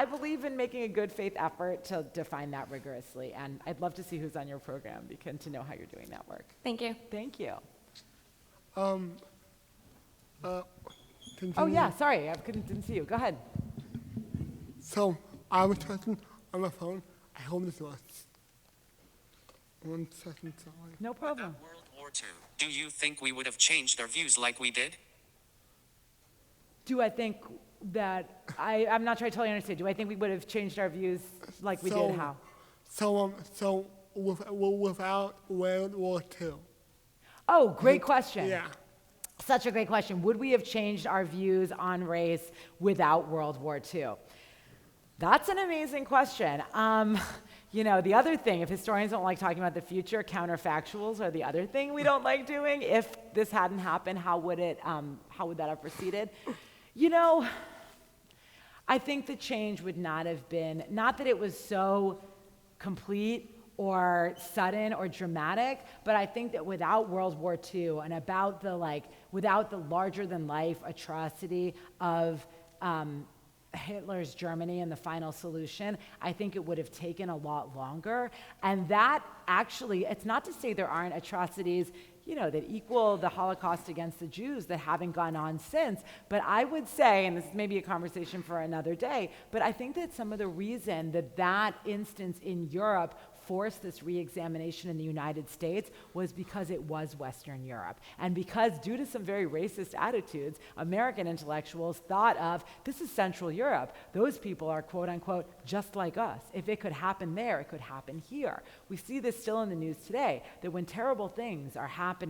believe in making a good faith effort to define that rigorously. And I'd love to see who's on your program to know how you're doing that work. Thank you. Thank you. Continue. Oh yeah, sorry, I didn't see you. Go ahead. So I was talking on my phone. I hope this works. 1 second, sorry. No problem. About World War II, do you think we would have changed our views like we did? Do I think that, I'm not sure I totally understand. Do I think we would have changed our views like we did? How? So without World War II. Oh, great question. Yeah. Such a great question. Would we have changed our views on race without World War II? That's an amazing question. The other thing, if historians don't like talking about the future, counterfactuals are the other thing we don't like doing. If this hadn't happened, how would that have proceeded? I think the change would not have been, not that it was so complete or sudden or dramatic, but I think that without World War II and without the larger than life atrocity of Hitler's Germany and the final solution, I think it would have taken a lot longer. And that actually, it's not to say there aren't atrocities, that equal the Holocaust against the Jews that haven't gone on since. But I would say, and this is maybe a conversation for another day, but I think that some of the reason that instance in Europe forced this re-examination in the United States was because it was Western Europe. And because, due to some very racist attitudes, American intellectuals thought of, this is Central Europe. Those people are, quote unquote, just like us. If it could happen there, it could happen here. We see this still in the news today, that when terrible things are happening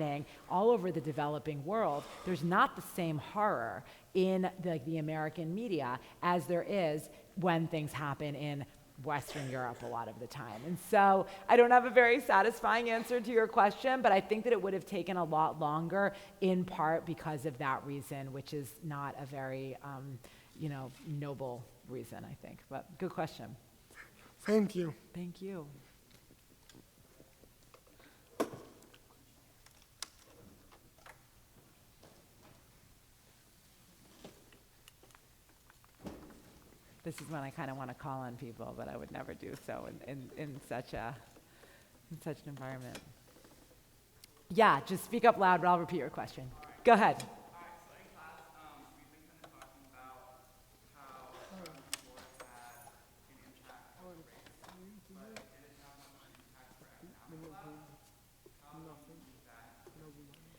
all over the developing world, there's not the same horror in the American media as there is when things happen in Western Europe a lot of the time. And so I don't have a very satisfying answer to your question, but I think that it would have taken a lot longer, in part because of that reason, which is not a very, noble reason, I think. But good question. Thank you. Thank you. This is when I kind of want to call on people, but I would never do so in such an environment. Yeah, just speak up loud, but I'll repeat your question. Go ahead. So in class, we've been kind of talking about how sports had an impact on race, but it didn't have much impact for economic class. How do you use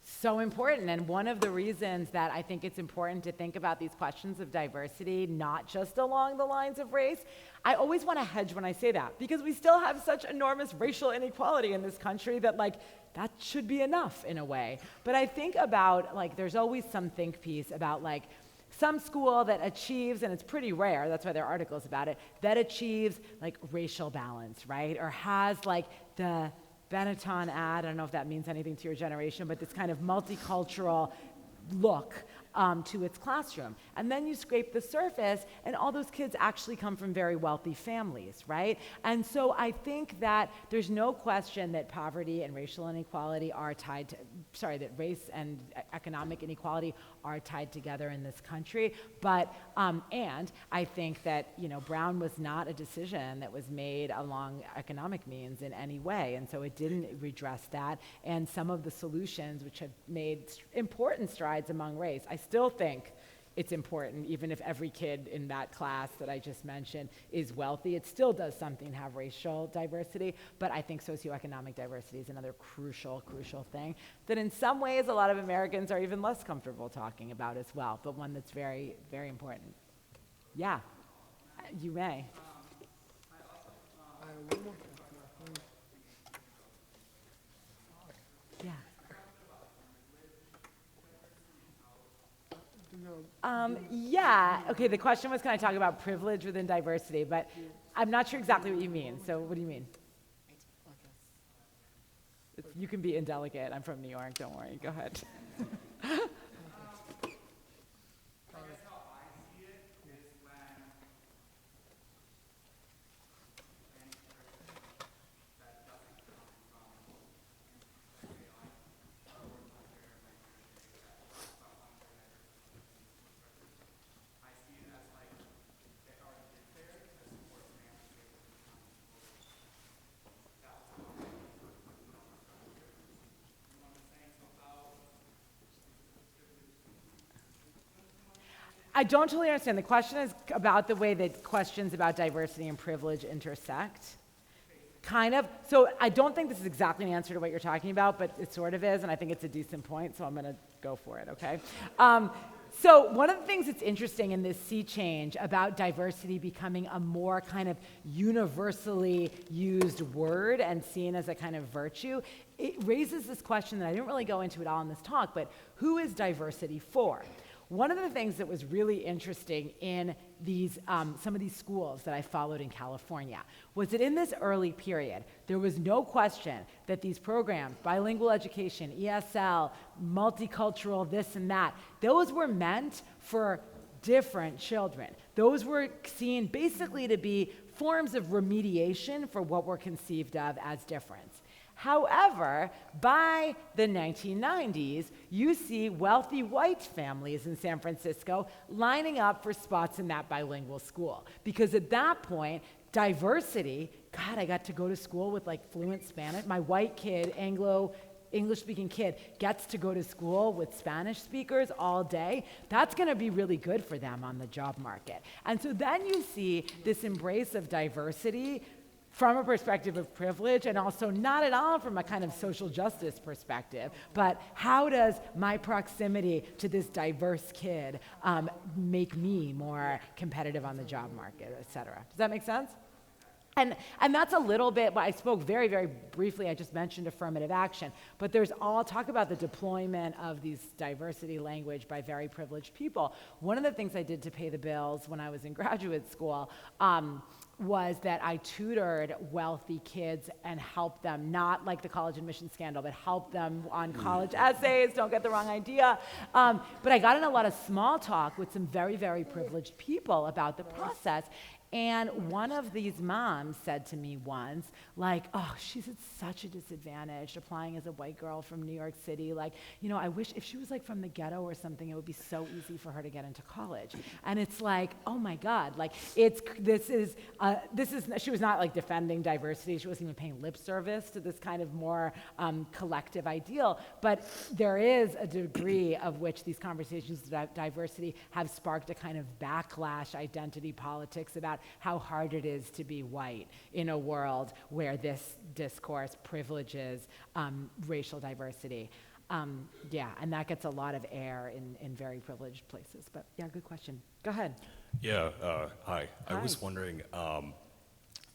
that? So important, and one of the reasons that I think it's important to think about these questions of diversity, not just along the lines of race. I always want to hedge when I say that, because we still have such enormous racial inequality in this country that that should be enough in a way. But I think about, there's always some think piece about some school that achieves, and it's pretty rare, that's why there are articles about it, that achieves racial balance, right? Or has the Benetton ad, I don't know if that means anything to your generation, but this kind of multicultural look to its classroom. And then you scrape the surface, and all those kids actually come from very wealthy families, right? And so I think that there's no question that poverty and racial inequality are tied to, that race and economic inequality are tied together in this country. But, and I think that, Brown was not a decision that was made along economic means in any way. And so it didn't redress that. And some of the solutions which have made important strides among race, I still think it's important, even if every kid in that class that I just mentioned is wealthy, it still does something to have racial diversity, but I think socioeconomic diversity is another crucial thing that in some ways a lot of Americans are even less comfortable talking about as well, but one that's very, very important. Yeah, you may. Yeah. Yeah, okay, the question was, can I talk about privilege within diversity, but I'm not sure exactly what you mean, so what do you mean? You can be indelicate, I'm from New York, don't worry, go ahead. I don't totally understand. The question is about the way that questions about diversity and privilege intersect. Kind of. So I don't think this is exactly an answer to what you're talking about, but it sort of is, and I think it's a decent point, so I'm going to go for it, okay? So one of the things that's interesting in this sea change about diversity becoming a more kind of universally used word and seen as a kind of virtue, it raises this question that I didn't really go into at all in this talk, but who is diversity for? One of the things that was really interesting in these, some of these schools that I followed in California was that in this early period, there was no question that these programs, bilingual education, ESL, multicultural, this and that, those were meant for different children. Those were seen basically to be forms of remediation for what were conceived of as difference. However, by the 1990s, you see wealthy white families in San Francisco lining up for spots in that bilingual school. Because at that point, diversity, God, I got to go to school with fluent Spanish. My white kid, English-speaking kid, gets to go to school with Spanish speakers all day. That's going to be really good for them on the job market. And so then you see this embrace of diversity from a perspective of privilege, and also not at all from a kind of social justice perspective, but how does my proximity to this diverse kid make me more competitive on the job market, et cetera? Does that make sense? And that's a little bit, I spoke very, very briefly, I just mentioned affirmative action, but there's talk about the deployment of these diversity language by very privileged people. One of the things I did to pay the bills when I was in graduate school was that I tutored wealthy kids and helped them, not like the college admission scandal, but helped them on college essays, don't get the wrong idea. But I got in a lot of small talk with some very, very privileged people about the process. And one of these moms said to me once, like, oh, she's at such a disadvantage applying as a white girl from New York City. Like, you know, I wish if she was like from the ghetto or something, it would be so easy for her to get into college. And it's like, oh my God, like this is, she was not like defending diversity. She wasn't even paying lip service to this kind of more collective ideal. But there is a degree of which these conversations about diversity have sparked a kind of backlash identity politics about how hard it is to be white in a world where this discourse privileges racial diversity. Yeah, and that gets a lot of air in very privileged places. But yeah, good question. Go ahead. Yeah, hi. I was Hi. wondering,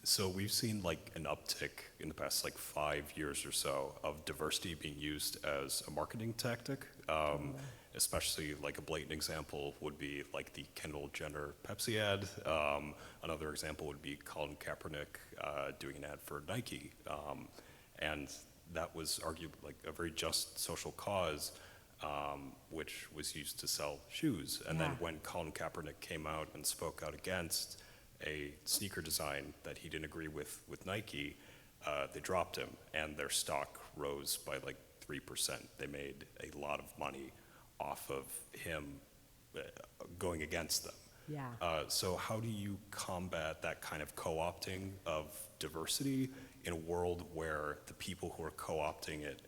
so we've seen like an uptick in the past like 5 years or so of diversity being used as a marketing tactic. Especially like a blatant example would be like the Kendall Jenner Pepsi ad. Another example would be Colin Kaepernick doing an ad for Nike. And that was arguably like a very just social cause, which was used to sell shoes. And then Yeah. when Colin Kaepernick came out and spoke out against a sneaker design that he didn't agree with Nike, they dropped him and their stock rose by like 3%. They made a lot of money off of him going against them. Yeah. So how do you combat that kind of co-opting of diversity in a world where the people who are co-opting it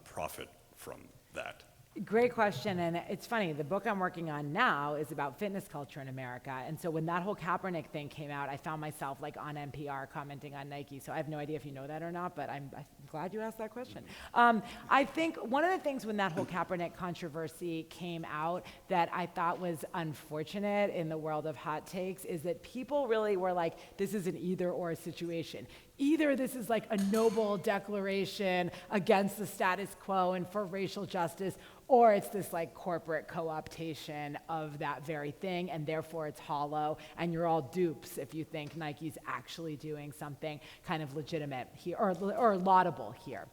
profit from that? Great question, and it's funny, the book I'm working on now is about fitness culture in America, and so when that whole Kaepernick thing came out, I found myself like on NPR commenting on Nike, so I have no idea if you know that or not, but I'm glad you asked that question. I think one of the things when that whole Kaepernick controversy came out that I thought was unfortunate in the world of hot takes is that people really were like, this is an either-or situation. Either this is like a noble declaration against the status quo and for racial justice, or it's this like corporate co-optation of that very thing, and therefore it's hollow, and you're all dupes if you think Nike's actually doing something kind of legitimate here or laudable here.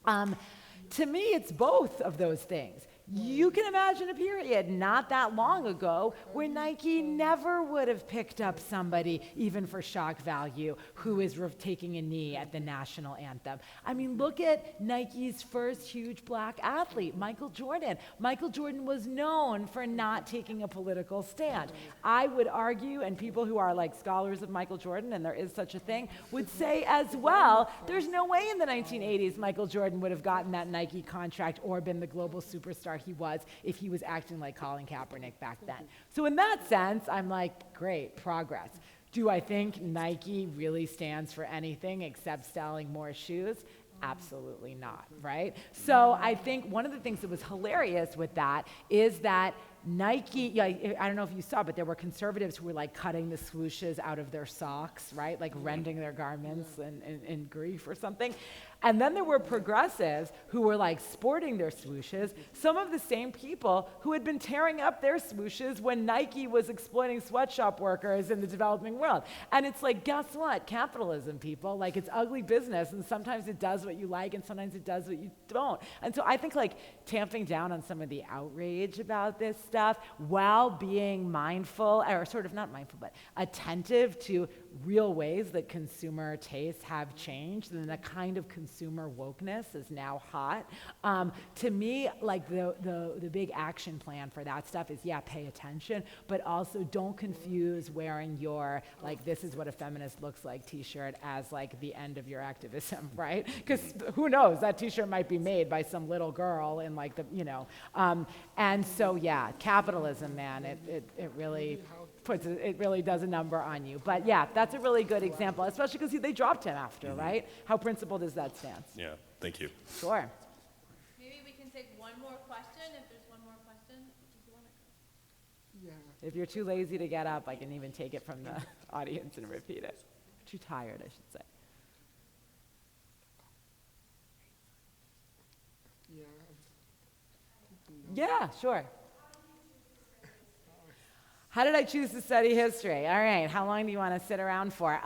To me, it's both of those things. You can imagine a period not that long ago where Nike never would have picked up somebody, even for shock value, who is taking a knee at the national anthem. I mean, look at Nike's first huge black athlete, Michael Jordan. Michael Jordan was known for not taking a political stand. I would argue, and people who are like scholars of Michael Jordan, and there is such a thing, would say as well, there's no way in the 1980s Michael Jordan would have gotten that Nike contract or been the global superstar he was if he was acting like Colin Kaepernick back then. So in that sense, I'm like, great, progress. Do I think Nike really stands for anything except selling more shoes? Absolutely not, right? So I think one of the things that was hilarious with that is that Nike, yeah, I don't know if you saw, but there were conservatives who were like cutting the swooshes out of their socks, right? Like rending their garments in grief or something. And then there were progressives who were like sporting their swooshes, some of the same people who had been tearing up their swooshes when Nike was exploiting sweatshop workers in the developing world. And it's like, guess what? Capitalism, people, like it's ugly business, and sometimes it does what you like and sometimes it does what you don't. And so I think like tamping down on some of the outrage about this stuff while being mindful, or sort of not mindful, but attentive to real ways that consumer tastes have changed and the kind of consumer wokeness is now hot. To me, like the big action plan for that stuff is, yeah, pay attention, but also don't confuse wearing your, like, this is what a feminist looks like t-shirt as like the end of your activism, right? Because who knows, that t-shirt might be made by some little girl in like the, you know. And so, yeah, capitalism, man, it really it really does a number on you. But yeah, that's a really good example, especially because they dropped him after, right? How principled is that stance? Yeah, thank you. Sure. Maybe we can take one more question, if there's one more question. Did you wanna- Yeah. If you're too lazy to get up, I can even take it from the audience and repeat it. Too tired, I should say. Yeah, sure. How did I choose to study history? All right, how long do you want to sit around for?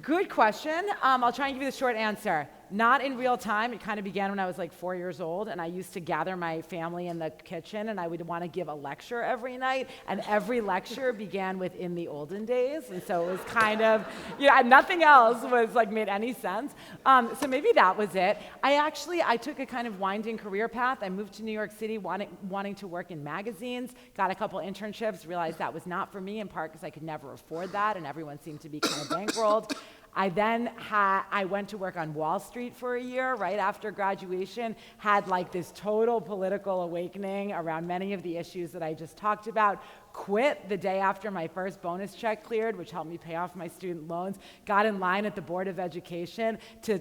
Good question. I'll try and give you the short answer. not in real time. It kind of began when I was like 4 years old, and I used to gather my family in the kitchen, and I would want to give a lecture every night, and every lecture began with "in the olden days," and so it was kind of, nothing else was like made any sense. So maybe that was it. I took a kind of winding career path. I moved to New York City wanting to work in magazines, got a couple internships, realized that was not for me, in part because I could never afford that, and everyone seemed to be kind of bankrolled. I went to work on Wall Street for a year right after graduation, had like this total political awakening around many of the issues that I just talked about, quit the day after my first bonus check cleared, which helped me pay off my student loans, got in line at the Board of Education to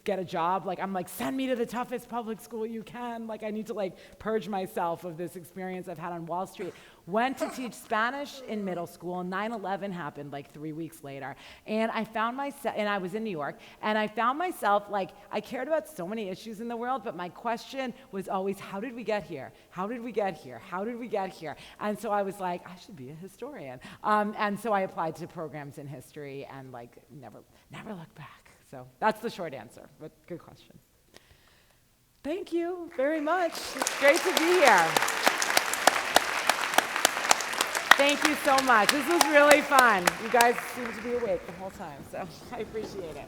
get a job. I'm like, send me to the toughest public school you can. Like, I need to purge myself of this experience I've had on Wall Street. Went to teach Spanish in middle school. 9/11 happened 3 weeks later. And I found myself, and I was in New York, and I found myself I cared about so many issues in the world, but my question was always, how did we get here? How did we get here? How did we get here? And so I was like, I should be a historian. And so I applied to programs in history and never looked back. So that's the short answer, but good question. Thank you very much. It's great to be here. Thank you so much. This was really fun. You guys seem to be awake the whole time, so I appreciate it.